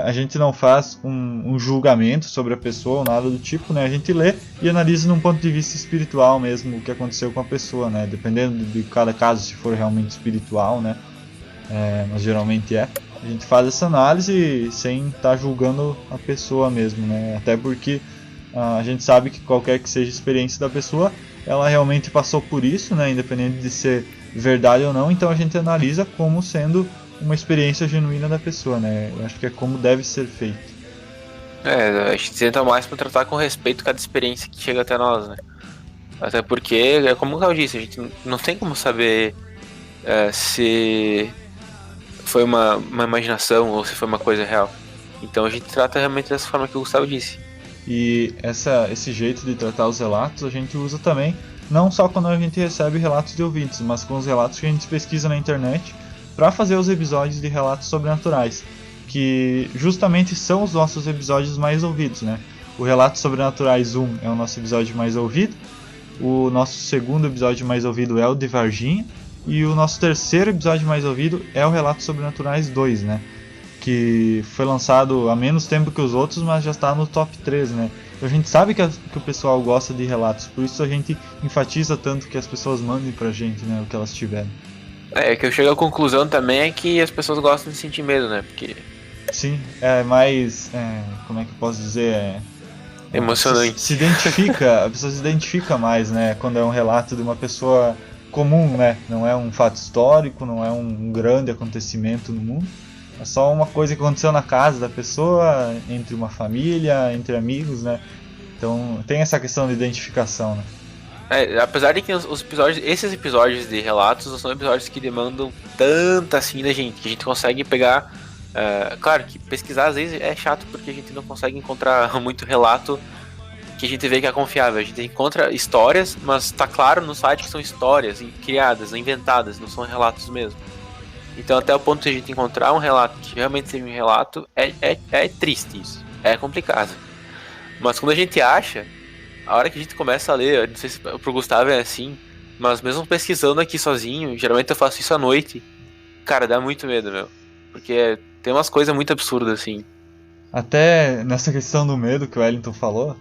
A gente não faz um julgamento sobre a pessoa ou nada do tipo, né? A gente lê e analisa num ponto de vista espiritual mesmo o que aconteceu com a pessoa, né? Dependendo de cada caso, se for realmente espiritual, né? Mas geralmente a gente faz essa análise sem estar julgando a pessoa mesmo, né? Até porque a gente sabe que qualquer que seja a experiência da pessoa, ela realmente passou por isso, né? Independente de ser verdade ou não, então a gente analisa como sendo uma experiência genuína da pessoa, né? Eu acho que é como deve ser feito. A gente tenta mais para tratar com respeito cada experiência que chega até nós, né? Até porque, como eu disse, a gente não tem como saber se foi uma imaginação ou se foi uma coisa real. Então a gente trata realmente dessa forma que o Gustavo disse. E esse jeito de tratar os relatos a gente usa também, não só quando a gente recebe relatos de ouvintes, mas com os relatos que a gente pesquisa na internet para fazer os episódios de relatos sobrenaturais, que justamente são os nossos episódios mais ouvidos, né? O Relatos Sobrenaturais 1 é o nosso episódio mais ouvido, o nosso segundo episódio mais ouvido é o de Varginha, E o nosso terceiro episódio mais ouvido é o Relatos Sobrenaturais 2, né? Que foi lançado há menos tempo que os outros, mas já está no top 3, né? A gente sabe que o pessoal gosta de relatos, por isso a gente enfatiza tanto que as pessoas mandem pra gente, né, o que elas tiveram. Que eu chego à conclusão também é que as pessoas gostam de sentir medo, né? Porque Sim, é mais, como é que eu posso dizer, emocionante. se identifica, a pessoa se identifica mais, né, quando é um relato de uma pessoa comum, né, não é um fato histórico, não é um grande acontecimento no mundo, é só uma coisa que aconteceu na casa da pessoa, entre uma família, entre amigos, né, então tem essa questão de identificação, né. Apesar de que esses episódios de relatos não são episódios que demandam tanta assim da gente, que a gente consegue pegar. Claro que pesquisar às vezes é chato porque a gente não consegue encontrar muito relato que a gente vê que é confiável. A gente encontra histórias, mas tá claro no site que são histórias criadas, inventadas, não são relatos mesmo. Então até o ponto de a gente encontrar um relato que realmente seja um relato é triste isso, é complicado. Mas quando a gente acha, a hora que a gente começa a ler, eu não sei se pro Gustavo é assim, mas mesmo pesquisando aqui sozinho, geralmente eu faço isso à noite, cara, dá muito medo, meu. Porque tem umas coisas muito absurdas, assim. Até nessa questão do medo que o Wellington falou,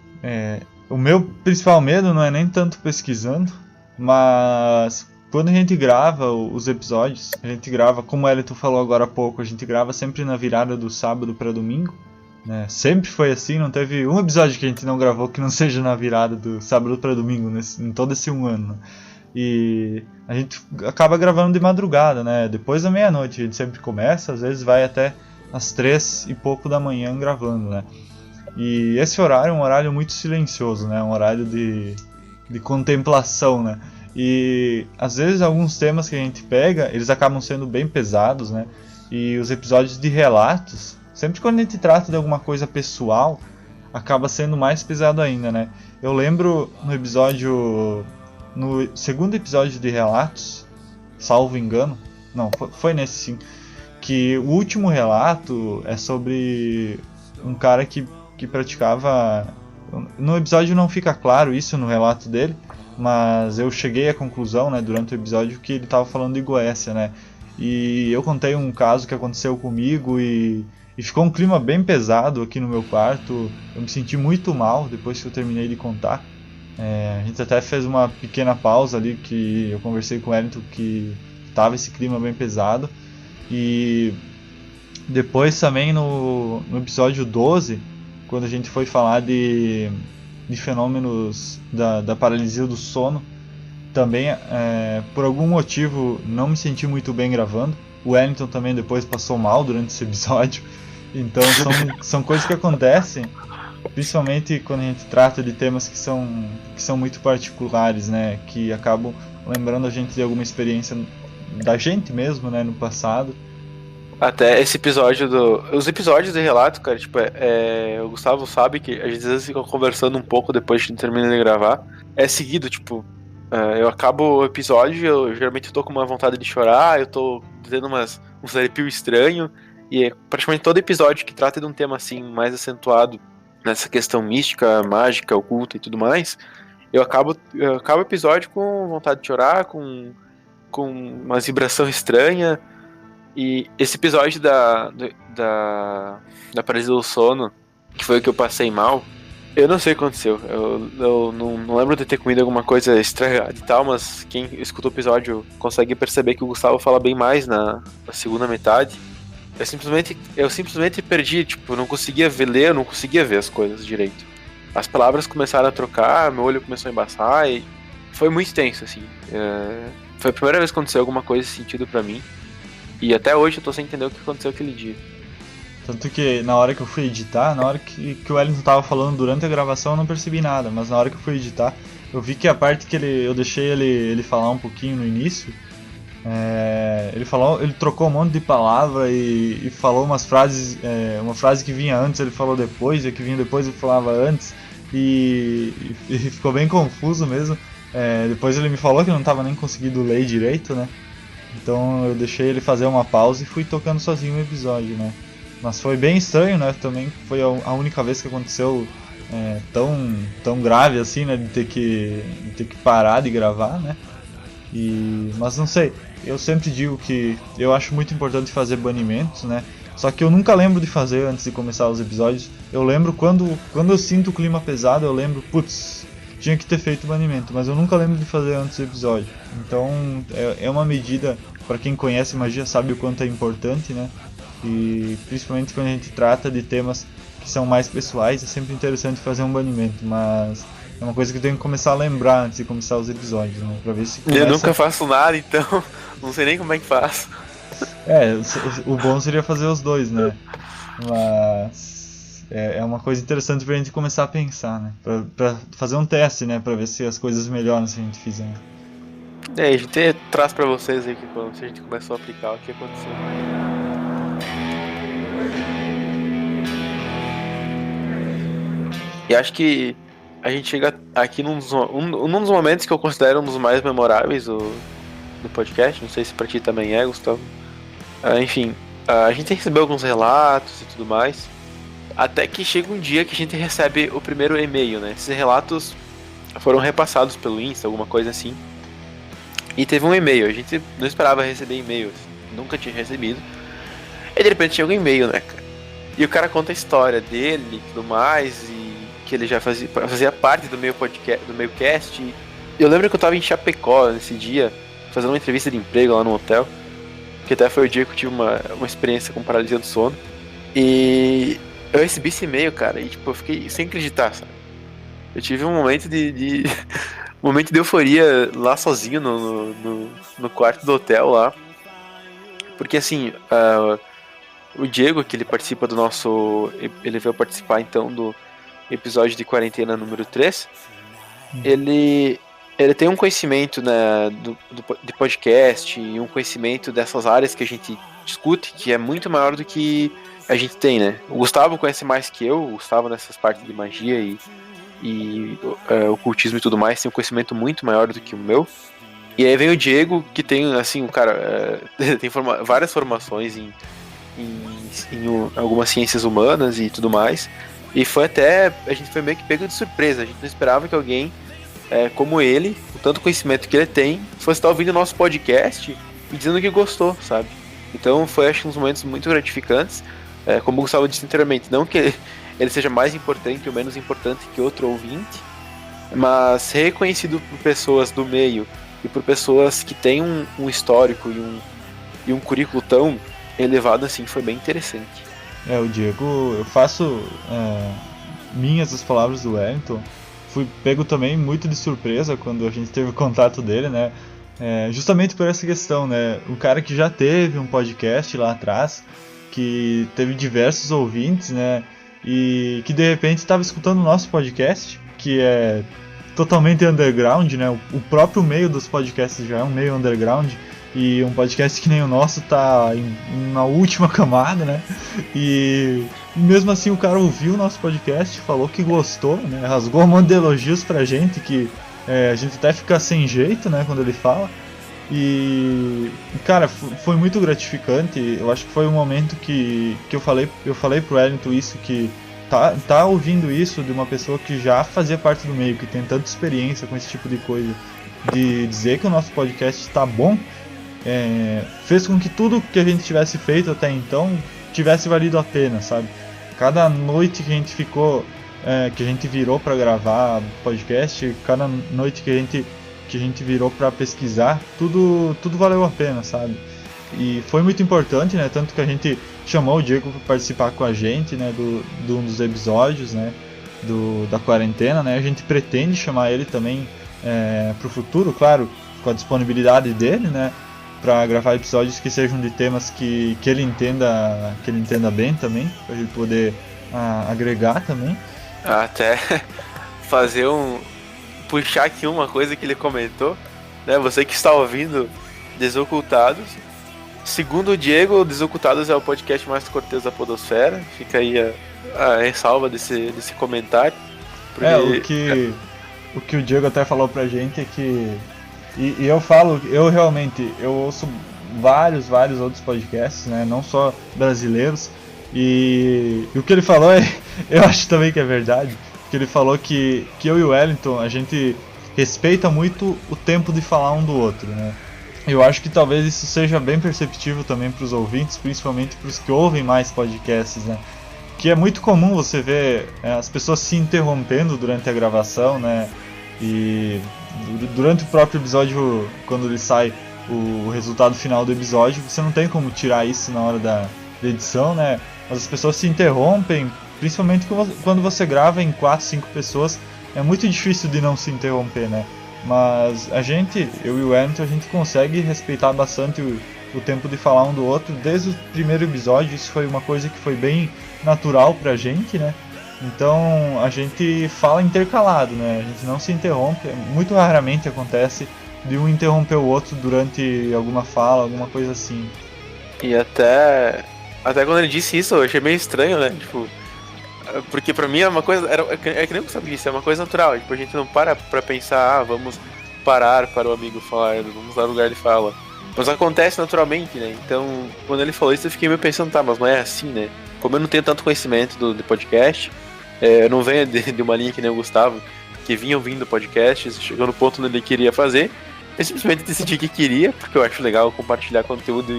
o meu principal medo não é nem tanto pesquisando, mas quando a gente grava os episódios, a gente grava, como o Wellington falou agora há pouco, a gente grava sempre na virada do sábado para domingo, né? Sempre foi assim, não teve um episódio que a gente não gravou que não seja na virada do sábado para domingo, em todo esse um ano. E a gente acaba gravando de madrugada, né? Depois da meia-noite a gente sempre começa, às vezes vai até às 3 e pouco da manhã gravando, né? E esse horário é um horário muito silencioso, né? Um horário de contemplação, né? E às vezes alguns temas que a gente pega, eles acabam sendo bem pesados, né? E os episódios de relatos, sempre quando a gente trata de alguma coisa pessoal, acaba sendo mais pesado ainda, né? Eu lembro no segundo episódio de Relatos, salvo engano, não, foi nesse sim, que o último relato é sobre um cara que praticava... No episódio não fica claro isso no relato dele, mas eu cheguei à conclusão, né, durante o episódio, que ele estava falando de Goécia, né, e eu contei um caso que aconteceu comigo e ficou um clima bem pesado aqui no meu quarto, eu me senti muito mal depois que eu terminei de contar. A gente até fez uma pequena pausa ali, que eu conversei com o Wellington, que tava esse clima bem pesado. E depois também no episódio 12, quando a gente foi falar de fenômenos da paralisia do sono, também por algum motivo não me senti muito bem gravando. O Wellington também depois passou mal durante esse episódio. Então são coisas que acontecem, principalmente quando a gente trata de temas que são muito particulares, né? Que acabam lembrando a gente de alguma experiência da gente mesmo, né? No passado. Até esse episódio os episódios de relato, cara, tipo, o Gustavo sabe que a gente às vezes fica conversando um pouco depois que a gente termina de gravar. É seguido, tipo, eu acabo o episódio, eu geralmente tô com uma vontade de chorar, eu tô tendo uns arrepios estranhos. E praticamente todo episódio que trata de um tema assim, mais acentuado nessa questão mística, mágica, oculta e tudo mais, eu acabo o episódio com vontade de chorar, com uma vibração estranha. E esse episódio da paralisia do sono, que foi o que eu passei mal, eu não sei o que aconteceu. Eu não lembro de ter comido alguma coisa estragada e tal, mas quem escutou o episódio consegue perceber que o Gustavo fala bem mais na segunda metade. Eu simplesmente perdi, tipo, eu não conseguia ler, eu não conseguia ver as coisas direito. As palavras começaram a trocar, meu olho começou a embaçar e foi muito tenso, assim. Foi a primeira vez que aconteceu alguma coisa nesse sentido pra mim. E até hoje eu tô sem entender o que aconteceu aquele dia. Tanto que na hora que eu fui editar, na hora que o Wellington tava falando durante a gravação, eu não percebi nada, mas na hora que eu fui editar, eu vi que a parte que eu deixei ele falar um pouquinho no início, ele trocou um monte de palavra e falou umas frases, uma frase que vinha antes ele falou depois, e a que vinha depois ele falava antes, e ficou bem confuso mesmo. Depois ele me falou que não estava nem conseguindo ler direito, né? Então eu deixei ele fazer uma pausa e fui tocando sozinho o episódio, né? Mas foi bem estranho, né? Também foi a única vez que aconteceu tão grave assim, né? De ter que parar de gravar, né? Mas não sei, eu sempre digo que eu acho muito importante fazer banimentos, né? Só que eu nunca lembro de fazer antes de começar os episódios. Eu lembro quando eu sinto o clima pesado, eu lembro, putz, tinha que ter feito o banimento, mas eu nunca lembro de fazer antes do episódio. Então é uma medida, para quem conhece magia sabe o quanto é importante, né? E principalmente quando a gente trata de temas que são mais pessoais, é sempre interessante fazer um banimento, mas é uma coisa que eu tenho que começar a lembrar antes de começar os episódios, né? Pra ver se começa... Eu nunca faço nada, então não sei nem como é que faço. O bom seria fazer os dois, né? Mas é uma coisa interessante pra gente começar a pensar, né? Pra fazer um teste, né? Pra ver se as coisas melhoram se a gente fizer. A gente traz pra vocês aí que quando a gente começou a aplicar o que aconteceu. E acho que a gente chega aqui num dos momentos que eu considero um dos mais memoráveis do podcast. Não sei se pra ti também é, Gustavo. Enfim, a gente recebeu alguns relatos e tudo mais. Até que chega um dia que a gente recebe o primeiro e-mail, né? Esses relatos foram repassados pelo Insta, alguma coisa assim. E teve um e-mail. A gente não esperava receber e-mails. Nunca tinha recebido. E de repente chega um e-mail, né, cara? E o cara conta a história dele e tudo mais. E que ele já fazia parte do meu podcast, do meu cast. E eu lembro que eu tava em Chapecó nesse dia, fazendo uma entrevista de emprego lá no hotel. Que até foi o dia que eu tive uma experiência com paralisia do sono. E eu recebi esse e-mail, cara, e tipo, eu fiquei sem acreditar, sabe? Eu tive um momento um momento de euforia lá sozinho no quarto do hotel lá. Porque assim, o Diego, que ele participa do nosso... Ele veio participar então do episódio de quarentena número 3. Ele tem um conhecimento, né, de podcast e um conhecimento dessas áreas que a gente discute, que é muito maior do que a gente tem, né? O Gustavo conhece mais que eu, o Gustavo nessas partes de magia e ocultismo e tudo mais, tem um conhecimento muito maior do que o meu. E aí vem o Diego, que tem, assim, o cara tem várias formações em algumas ciências humanas e tudo mais. E foi até, a gente foi meio que pego de surpresa, a gente não esperava que alguém como ele, com tanto conhecimento que ele tem, fosse estar ouvindo o nosso podcast e dizendo que gostou, sabe? Então foi, acho que, uns momentos muito gratificantes. Como o Gustavo disse anteriormente, não que ele seja mais importante ou menos importante que outro ouvinte, mas reconhecido por pessoas do meio e por pessoas que têm um histórico e um currículo tão elevado assim, foi bem interessante. O Diego, eu faço minhas as palavras do Wellington. Fui pego também muito de surpresa quando a gente teve o contato dele, né? Justamente por essa questão, né? Um cara que já teve um podcast lá atrás, que teve diversos ouvintes, né? E que de repente estava escutando o nosso podcast, que é totalmente underground, né? O próprio meio dos podcasts já é um meio underground. E um podcast que nem o nosso tá na última camada, né? E mesmo assim o cara ouviu o nosso podcast, falou que gostou, né? Rasgou um monte de elogios pra gente, que a gente até fica sem jeito, né? Quando ele fala. E cara, foi muito gratificante. Eu acho que foi um momento que eu falei pro Wellington isso, que tá ouvindo isso de uma pessoa que já fazia parte do meio, que tem tanta experiência com esse tipo de coisa, de dizer que o nosso podcast tá bom. Fez com que tudo que a gente tivesse feito até então tivesse valido a pena, sabe? Cada noite que a gente ficou, que a gente virou para gravar podcast, cada noite que a gente virou para pesquisar, tudo valeu a pena, sabe? E foi muito importante, né? Tanto que a gente chamou o Diego para participar com a gente, né? De um dos episódios, né? Da quarentena, né? A gente pretende chamar ele também pro futuro, claro, com a disponibilidade dele, né? Para gravar episódios que sejam de temas que ele entenda bem também, para ele poder agregar também. Até puxar aqui uma coisa que ele comentou, né? Você que está ouvindo Desocultados, segundo o Diego, Desocultados é o podcast mais cortês da podosfera. Fica aí a ressalva desse comentário. Porque... o que o Diego até falou pra gente é que... E eu realmente ouço vários outros podcasts, né, não só brasileiros, e o que ele falou eu acho também que é verdade, que ele falou que eu e o Wellington, a gente respeita muito o tempo de falar um do outro, né, Eu acho que talvez isso seja bem perceptível também para os ouvintes, principalmente para os que ouvem mais podcasts, né? Que é muito comum você ver as pessoas se interrompendo durante a gravação, né? E durante o próprio episódio, quando ele sai o resultado final do episódio, você não tem como tirar isso na hora da edição, né? Mas as pessoas se interrompem, principalmente quando você grava em 4, 5 pessoas, é muito difícil de não se interromper, né? Mas a gente, eu e o Wellington, a gente consegue respeitar bastante o tempo de falar um do outro. Desde o primeiro episódio, isso foi uma coisa que foi bem natural pra gente, né? Então a gente fala intercalado, né? A gente não se interrompe, muito raramente acontece de um interromper o outro durante alguma fala, alguma coisa assim. E até quando ele disse isso, eu achei meio estranho, né? Tipo, porque pra mim é uma coisa, é que nem o Gustavo disse, é uma coisa natural. Tipo, a gente não para pra pensar, vamos parar para o amigo falar, vamos dar lugar de fala. Mas acontece naturalmente, né? Então, quando ele falou isso, eu fiquei meio pensando, tá, mas não é assim, né? Como eu não tenho tanto conhecimento do podcast, eu não venho de uma linha que nem o Gustavo, que vinha ouvindo podcasts, chegou no ponto onde ele queria fazer, eu simplesmente decidi que queria, porque eu acho legal compartilhar conteúdo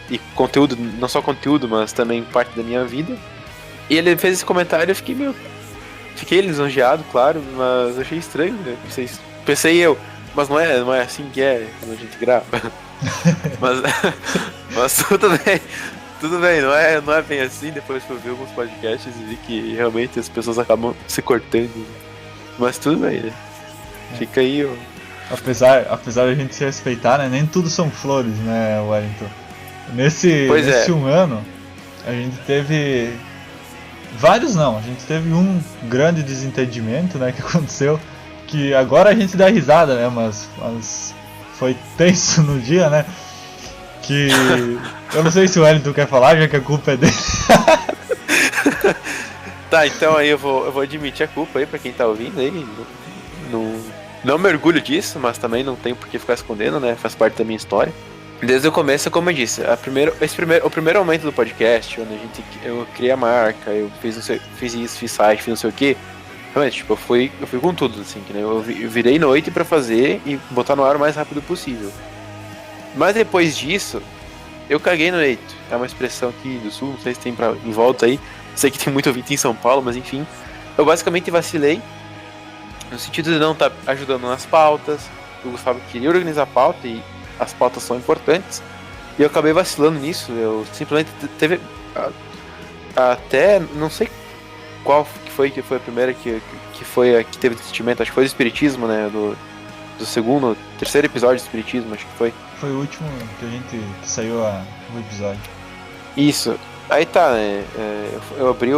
e conteúdo, não só conteúdo, mas também parte da minha vida. E ele fez esse comentário e eu fiquei lisonjeado, claro, mas eu achei estranho, né? Pensei, mas não é assim que é quando a gente grava. mas tudo bem, não é bem assim. Depois que eu vi alguns podcasts e vi que realmente as pessoas acabam se cortando. Mas tudo bem, né? Fica aí, ó. Apesar de a gente se respeitar, né? Nem tudo são flores, né, Wellington? Nesse um ano, a gente teve... Vários não, a gente teve um grande desentendimento, né, que aconteceu, que agora a gente dá risada, né, mas foi tenso no dia, né, que eu não sei se o Wellington quer falar, já que a culpa é dele. Tá, então aí eu vou admitir a culpa aí pra quem tá ouvindo aí, não me orgulho disso, mas também não tenho por que ficar escondendo, né, faz parte da minha história. Desde o começo, como eu disse, o primeiro momento do podcast, onde eu criei a marca, eu fiz isso, fiz site, fiz não sei o que, realmente, tipo, eu fui com tudo, assim, que, né, eu virei noite pra fazer e botar no ar o mais rápido possível. Mas depois disso, eu caguei no leito. É uma expressão aqui do sul, não sei se tem em volta aí, sei que tem muito ouvinte em São Paulo, mas enfim, eu basicamente vacilei, no sentido de não estar ajudando nas pautas. O Gustavo queria organizar a pauta e as pautas são importantes, e eu acabei vacilando nisso. Eu simplesmente teve até, não sei qual que foi a primeira que foi a que teve sentimento, acho que foi do Espiritismo, né, do terceiro episódio do Espiritismo, acho que foi o último que saiu o episódio. Isso, aí tá, né, eu abri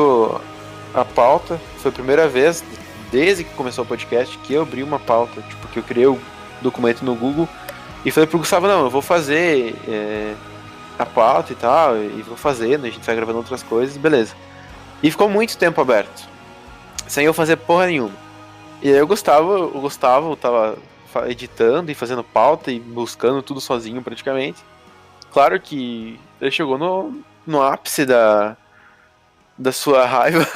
a pauta, foi a primeira vez desde que começou o podcast que eu abri uma pauta, tipo, que eu criei o documento no Google e falei pro Gustavo, não, eu vou fazer a pauta e tal, e vou fazendo, a gente vai gravando outras coisas, beleza. E ficou muito tempo aberto, sem eu fazer porra nenhuma. E aí o Gustavo tava editando e fazendo pauta e buscando tudo sozinho praticamente. Claro que ele chegou no ápice da sua raiva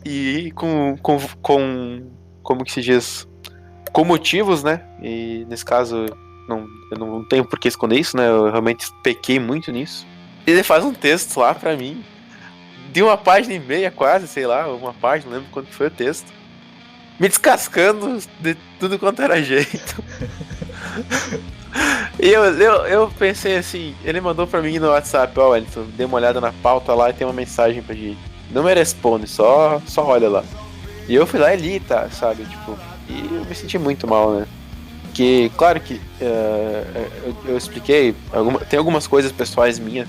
e com como que se diz, com motivos, né? E nesse caso eu não tenho por que esconder isso, né? Eu realmente pequei muito nisso. Ele faz um texto lá pra mim, de 1,5 página quase, sei lá, uma página, não lembro quanto foi o texto, me descascando de tudo quanto era jeito. E eu pensei assim, ele mandou pra mim no WhatsApp, ó, Wellington, dê uma olhada na pauta lá e tem uma mensagem pra gente. Não me responde, só olha lá. E eu fui lá e li, tá, sabe, tipo, e eu me senti muito mal, né? Que, claro que eu expliquei, tem algumas coisas pessoais minhas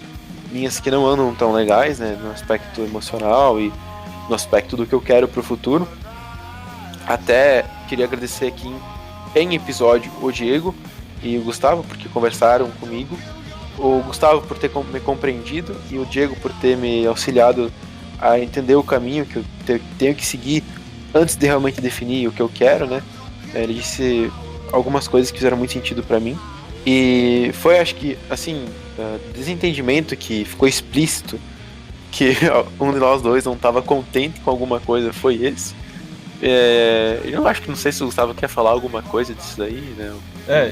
que não andam tão legais, né, no aspecto emocional e no aspecto do que eu quero pro futuro. Até queria agradecer aqui em episódio o Diego e o Gustavo, porque conversaram comigo. O Gustavo por ter me compreendido e o Diego por ter me auxiliado a entender o caminho que eu tenho que seguir antes de realmente definir o que eu quero, né? Ele disse algumas coisas que fizeram muito sentido pra mim. E foi, acho que, assim, desentendimento que ficou explícito que um de nós dois não estava contente com alguma coisa, foi esse. Eu acho que, não sei se o Gustavo quer falar alguma coisa disso daí, né?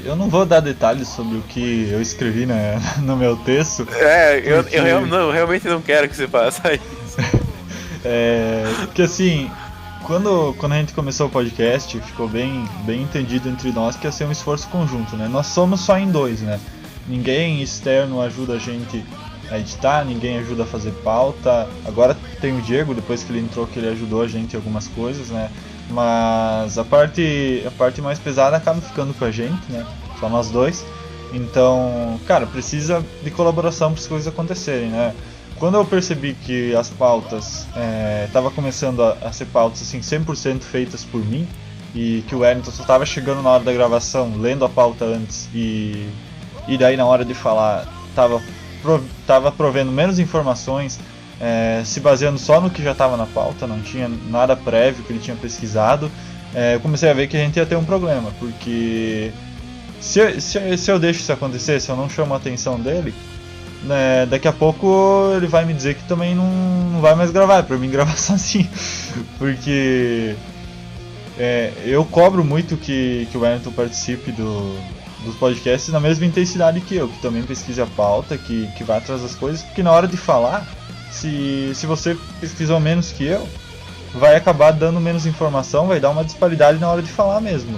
Eu não vou dar detalhes sobre o que eu escrevi no meu texto. Eu realmente não quero que você faça isso. Porque assim, quando a gente começou o podcast, ficou bem entendido entre nós que ia ser um esforço conjunto, né? Nós somos só em 2, né? Ninguém externo ajuda a gente a editar, ninguém ajuda a fazer pauta. Agora tem o Diego, depois que ele entrou, que ele ajudou a gente em algumas coisas, né? Mas a parte mais pesada acaba ficando com a gente, né? Só nós dois. Então, cara, precisa de colaboração para as coisas acontecerem, né? Quando eu percebi que as pautas estavam começando a ser pautas assim, 100% feitas por mim, e que o Wellington só estava chegando na hora da gravação, lendo a pauta antes, e daí na hora de falar tava provendo menos informações, se baseando só no que já estava na pauta, não tinha nada prévio que ele tinha pesquisado, eu comecei a ver que a gente ia ter um problema, porque se eu deixo isso acontecer, se eu não chamo a atenção dele, daqui a pouco ele vai me dizer que também não vai mais gravar, é pra mim gravar sozinho, porque eu cobro muito que o Wellington participe dos podcasts na mesma intensidade que eu, que também pesquise a pauta, que vá atrás das coisas, porque na hora de falar, se você pesquisou menos que eu, vai acabar dando menos informação, vai dar uma disparidade na hora de falar mesmo.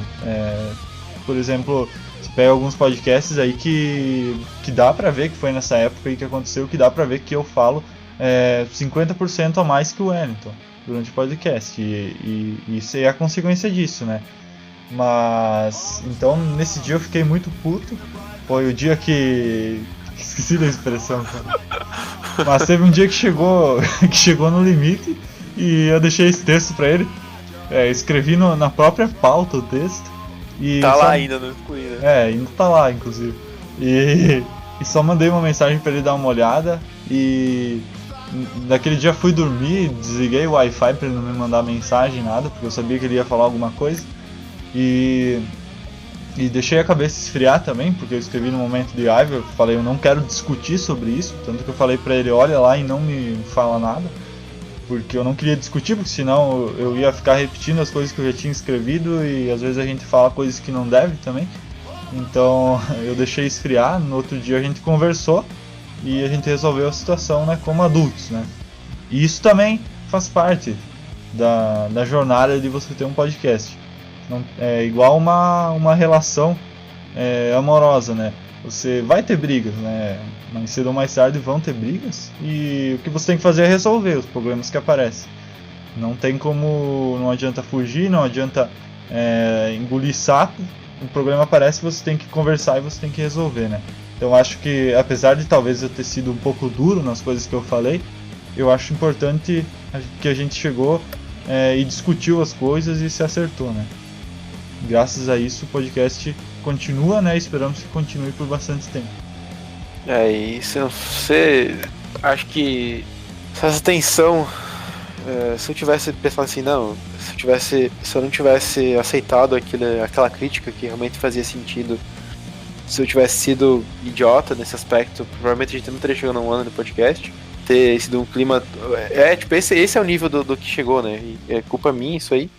Por exemplo, você pega alguns podcasts aí que dá pra ver que foi nessa época aí que aconteceu, que dá pra ver que eu falo 50% a mais que o Wellington durante o podcast, e isso é a consequência disso, né? Mas, então, nesse dia eu fiquei muito puto. Foi o dia que... Esqueci da expressão, cara. Mas teve um dia que chegou no limite e eu deixei esse texto pra ele. Escrevi na própria pauta o texto. E tá lá ainda, não excluí, né? Ainda tá lá, inclusive. E só mandei uma mensagem pra ele dar uma olhada. E naquele dia fui dormir, desliguei o Wi-Fi pra ele não me mandar mensagem, nada, porque eu sabia que ele ia falar alguma coisa. E deixei a cabeça esfriar também, porque eu escrevi no momento de raiva, eu falei, eu não quero discutir sobre isso, tanto que eu falei pra ele, olha lá e não me fala nada, porque eu não queria discutir, porque senão eu ia ficar repetindo as coisas que eu já tinha escrevido, e às vezes a gente fala coisas que não deve também. Então eu deixei esfriar, no outro dia a gente conversou, e a gente resolveu a situação, né, como adultos, né. E isso também faz parte da jornada de você ter um podcast. É igual uma relação amorosa, né? Você vai ter brigas, né? Mais cedo ou mais tarde vão ter brigas, e o que você tem que fazer é resolver os problemas que aparecem. Não tem como, não adianta fugir, não adianta engolir sapo. O problema aparece, você tem que conversar e você tem que resolver, né? Então acho que, apesar de talvez eu ter sido um pouco duro nas coisas que eu falei, eu acho importante que a gente chegou e discutiu as coisas e se acertou, né? Graças a isso o podcast continua, né? Esperamos que continue por bastante tempo. E você acho que essa tensão, se eu tivesse pensado assim, não, se eu não tivesse aceitado aquela crítica que realmente fazia sentido, se eu tivesse sido idiota nesse aspecto, provavelmente a gente não teria chegado a um ano no podcast, ter sido um clima, tipo, esse é o nível do que chegou, né? E é culpa minha isso aí,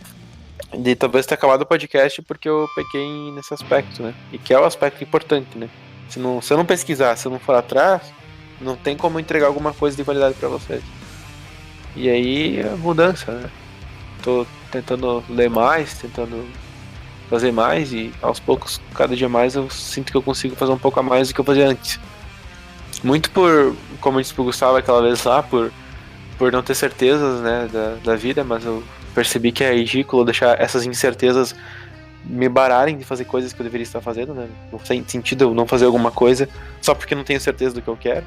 de talvez ter acabado o podcast porque eu pequei nesse aspecto, né? E que é o aspecto importante, né? Se eu não pesquisar, se eu não for atrás, não tem como entregar alguma coisa de qualidade pra vocês. E aí a mudança, né? Tô tentando ler mais, tentando fazer mais, e aos poucos, cada dia mais, eu sinto que eu consigo fazer um pouco a mais do que eu fazia antes. Muito por, como eu disse pro Gustavo aquela vez lá, por não ter certezas, né, da vida, mas eu percebi que é ridículo deixar essas incertezas me bararem de fazer coisas que eu deveria estar fazendo, né? Não tem sentido eu não fazer alguma coisa só porque não tenho certeza do que eu quero.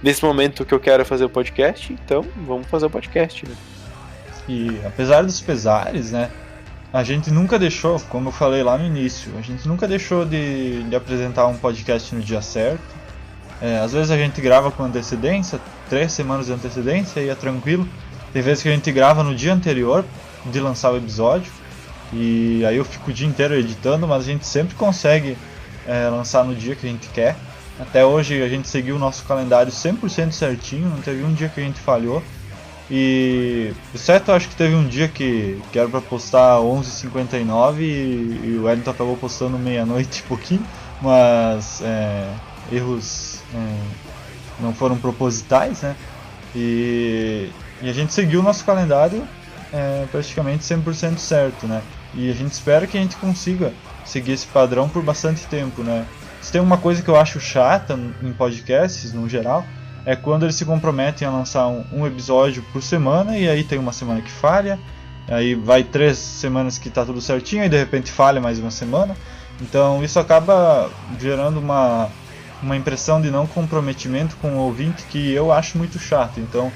Nesse momento o que eu quero é fazer o podcast, então vamos fazer o podcast, né? E apesar dos pesares, né, a gente nunca deixou, como eu falei lá no início, a gente nunca deixou de apresentar um podcast no dia certo. Às vezes a gente grava com antecedência, 3 semanas de antecedência, e é tranquilo. Tem vezes que a gente grava no dia anterior de lançar o episódio, e aí eu fico o dia inteiro editando, mas a gente sempre consegue lançar no dia que a gente quer. Até hoje a gente seguiu o nosso calendário 100% certinho, não teve um dia que a gente falhou. E exceto acho que teve um dia que era pra postar 11h59 e o Wellington acabou postando meia-noite e pouquinho, mas erros não foram propositais, né? E a gente seguiu o nosso calendário praticamente 100% certo, né? E a gente espera que a gente consiga seguir esse padrão por bastante tempo, né? Se tem uma coisa que eu acho chata em podcasts, no geral, é quando eles se comprometem a lançar um episódio por semana e aí tem uma semana que falha, aí vai 3 semanas que tá tudo certinho e de repente falha mais uma semana. Então isso acaba gerando uma impressão de não comprometimento com o ouvinte que eu acho muito chato. Então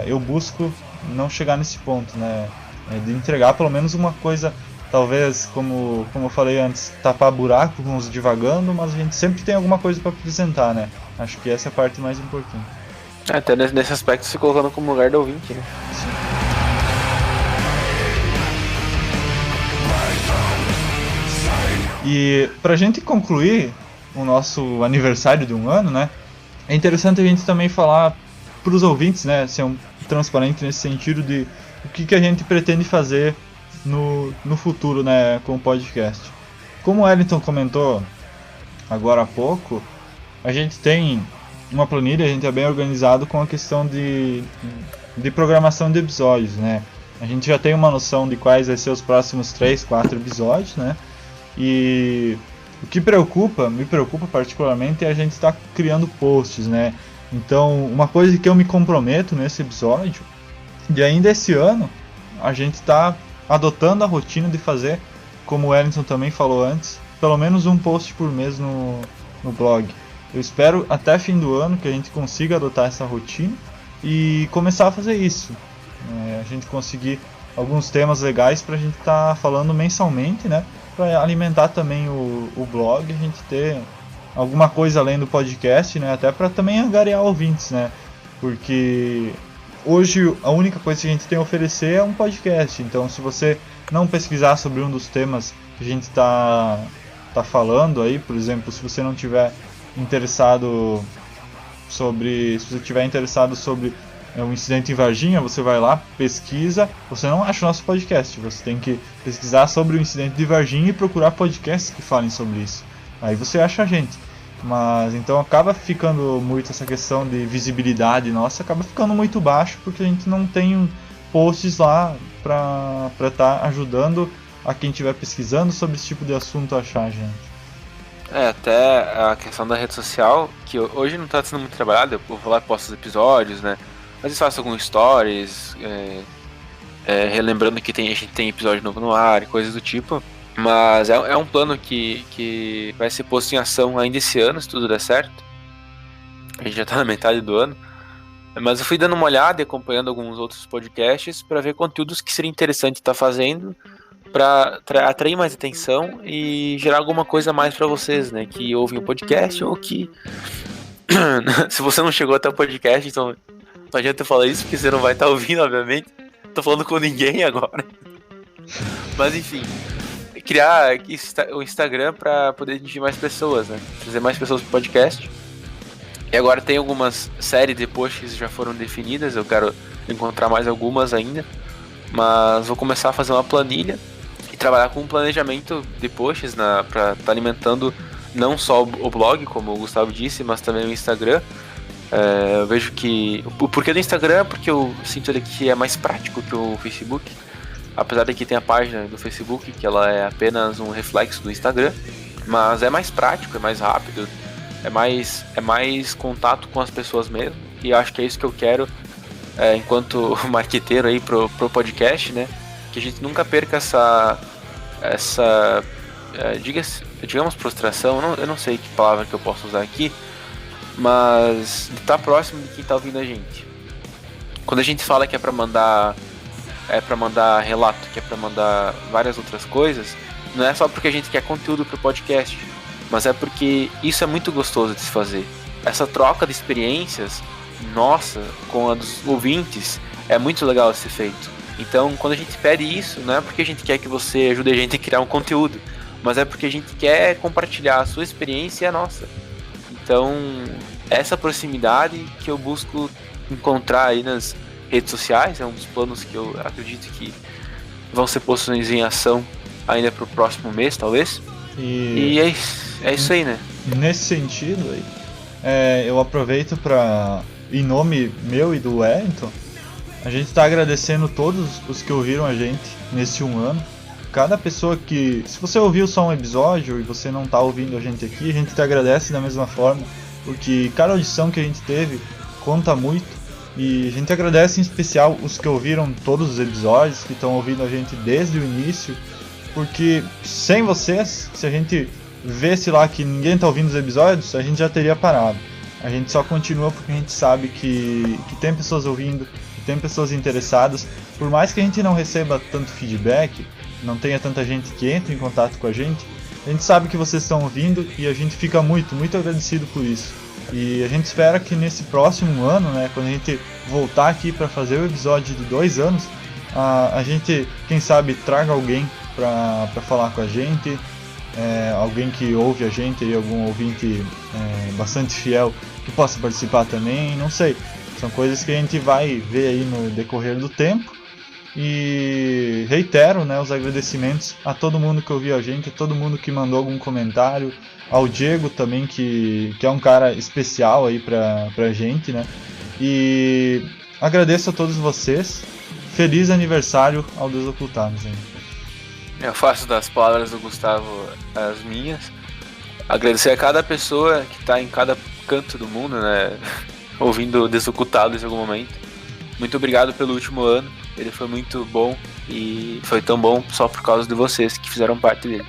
eu busco não chegar nesse ponto, né? De entregar pelo menos uma coisa, talvez, como eu falei antes, tapar buraco com os divagando, mas a gente sempre tem alguma coisa para apresentar, né? Acho que essa é a parte mais importante. Até nesse aspecto se colocando como lugar do ouvinte, né? Sim. E pra gente concluir o nosso aniversário de 1 ano, né? É interessante a gente também falar pros ouvintes, né? Ser transparente nesse sentido de o que a gente pretende fazer no futuro, né, com o podcast. Como o Wellington comentou agora há pouco, a gente tem uma planilha, a gente é bem organizado com a questão de programação de episódios, né? A gente já tem uma noção de quais vai ser os próximos 3, 4 episódios, né? E o que me preocupa particularmente é a gente estar criando posts, né? Então, uma coisa que eu me comprometo nesse episódio, e ainda esse ano, a gente está adotando a rotina de fazer, como o Wellington também falou antes, pelo menos um post por mês no blog. Eu espero até fim do ano que a gente consiga adotar essa rotina e começar a fazer isso. A gente conseguir alguns temas legais para a gente estar falando mensalmente, né? Para alimentar também o blog, a gente ter alguma coisa além do podcast, né? Até para também angariar ouvintes, né? Porque hoje a única coisa que a gente tem a oferecer é um podcast. Então, se você não pesquisar sobre um dos temas que a gente está falando aí, por exemplo, se você não tiver interessado sobre um incidente em Varginha, você vai lá, pesquisa, você não acha o nosso podcast, você tem que pesquisar sobre o incidente de Varginha e procurar podcasts que falem sobre isso. Aí você acha a gente. Mas então acaba ficando muito essa questão de visibilidade nossa, acaba ficando muito baixo porque a gente não tem posts lá para estar ajudando a quem estiver pesquisando sobre esse tipo de assunto a achar a gente. Até a questão da rede social, que hoje não está sendo muito trabalhada, eu vou lá e posto os episódios, né? Mas eu faço alguns stories, relembrando que a gente tem episódio novo no ar e coisas do tipo. Mas é um plano que vai ser posto em ação ainda esse ano, se tudo der certo. A gente já tá na metade do ano. Mas eu fui dando uma olhada e acompanhando alguns outros podcasts para ver conteúdos que seria interessante estar fazendo para atrair mais atenção e gerar alguma coisa a mais para vocês, né? Que ouvem o podcast ou que... Se você não chegou até o podcast, então não adianta eu falar isso porque você não vai estar ouvindo, obviamente. Tô falando com ninguém agora. Mas enfim... criar o Instagram para poder atingir mais pessoas, né? Trazer mais pessoas pro podcast. E agora tem algumas séries de posts que já foram definidas, eu quero encontrar mais algumas ainda. Mas vou começar a fazer uma planilha e trabalhar com um planejamento de posts para estar alimentando não só o blog, como o Gustavo disse, mas também o Instagram. Eu vejo que... O porquê do Instagram é porque eu sinto ele que é mais prático que o Facebook. Apesar de que tem a página do Facebook, que ela é apenas um reflexo do Instagram, mas é mais prático, é mais rápido, é mais contato com as pessoas mesmo, e acho que é isso que eu quero enquanto marqueteiro aí pro podcast, né? Que a gente nunca perca essa digamos frustração, eu não sei que palavra que eu posso usar aqui, mas de estar próximo de quem tá ouvindo a gente. Quando a gente fala que é para mandar relato, que é para mandar várias outras coisas, não é só porque a gente quer conteúdo pro podcast, mas é porque isso é muito gostoso de se fazer. Essa troca de experiências, nossa, com a dos ouvintes, é muito legal de ser feito. Então, quando a gente pede isso, não é porque a gente quer que você ajude a gente a criar um conteúdo, mas é porque a gente quer compartilhar a sua experiência e a nossa. Então, essa proximidade que eu busco encontrar aí redes sociais. É um dos planos que eu acredito que vão ser postos em ação ainda pro próximo mês, talvez. E é isso aí, né? Nesse sentido aí, eu aproveito para, em nome meu e do Wellington, a gente tá agradecendo todos os que ouviram a gente nesse 1 ano. Cada pessoa que... Se você ouviu só um episódio e você não tá ouvindo a gente aqui, a gente te agradece da mesma forma, porque cada audição que a gente teve conta muito. E a gente agradece em especial os que ouviram todos os episódios, que estão ouvindo a gente desde o início, porque sem vocês, se a gente visse lá que ninguém tá ouvindo os episódios, a gente já teria parado. A gente só continua porque a gente sabe que tem pessoas ouvindo, que tem pessoas interessadas. Por mais que a gente não receba tanto feedback, não tenha tanta gente que entre em contato com a gente sabe que vocês estão ouvindo e a gente fica muito, muito agradecido por isso. E a gente espera que nesse próximo ano, né, quando a gente voltar aqui para fazer o episódio de 2 anos, a gente, quem sabe, traga alguém para falar com a gente, alguém que ouve a gente, e algum ouvinte bastante fiel que possa participar também, não sei. São coisas que a gente vai ver aí no decorrer do tempo. E reitero, né, os agradecimentos a todo mundo que ouviu a gente, a todo mundo que mandou algum comentário, ao Diego também, que é um cara especial aí pra gente, né? E agradeço a todos vocês. Feliz aniversário ao Desocultados, hein? Eu faço das palavras do Gustavo as minhas. Agradecer a cada pessoa que tá em cada canto do mundo, né? Ouvindo Desocultados em algum momento. Muito obrigado pelo último ano. Ele foi muito bom e foi tão bom só por causa de vocês que fizeram parte dele.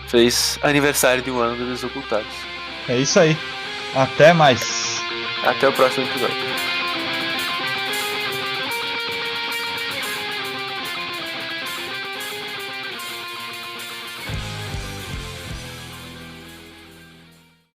Feliz aniversário de 1 ano do Desocultados. É isso aí. Até mais. Até o próximo episódio.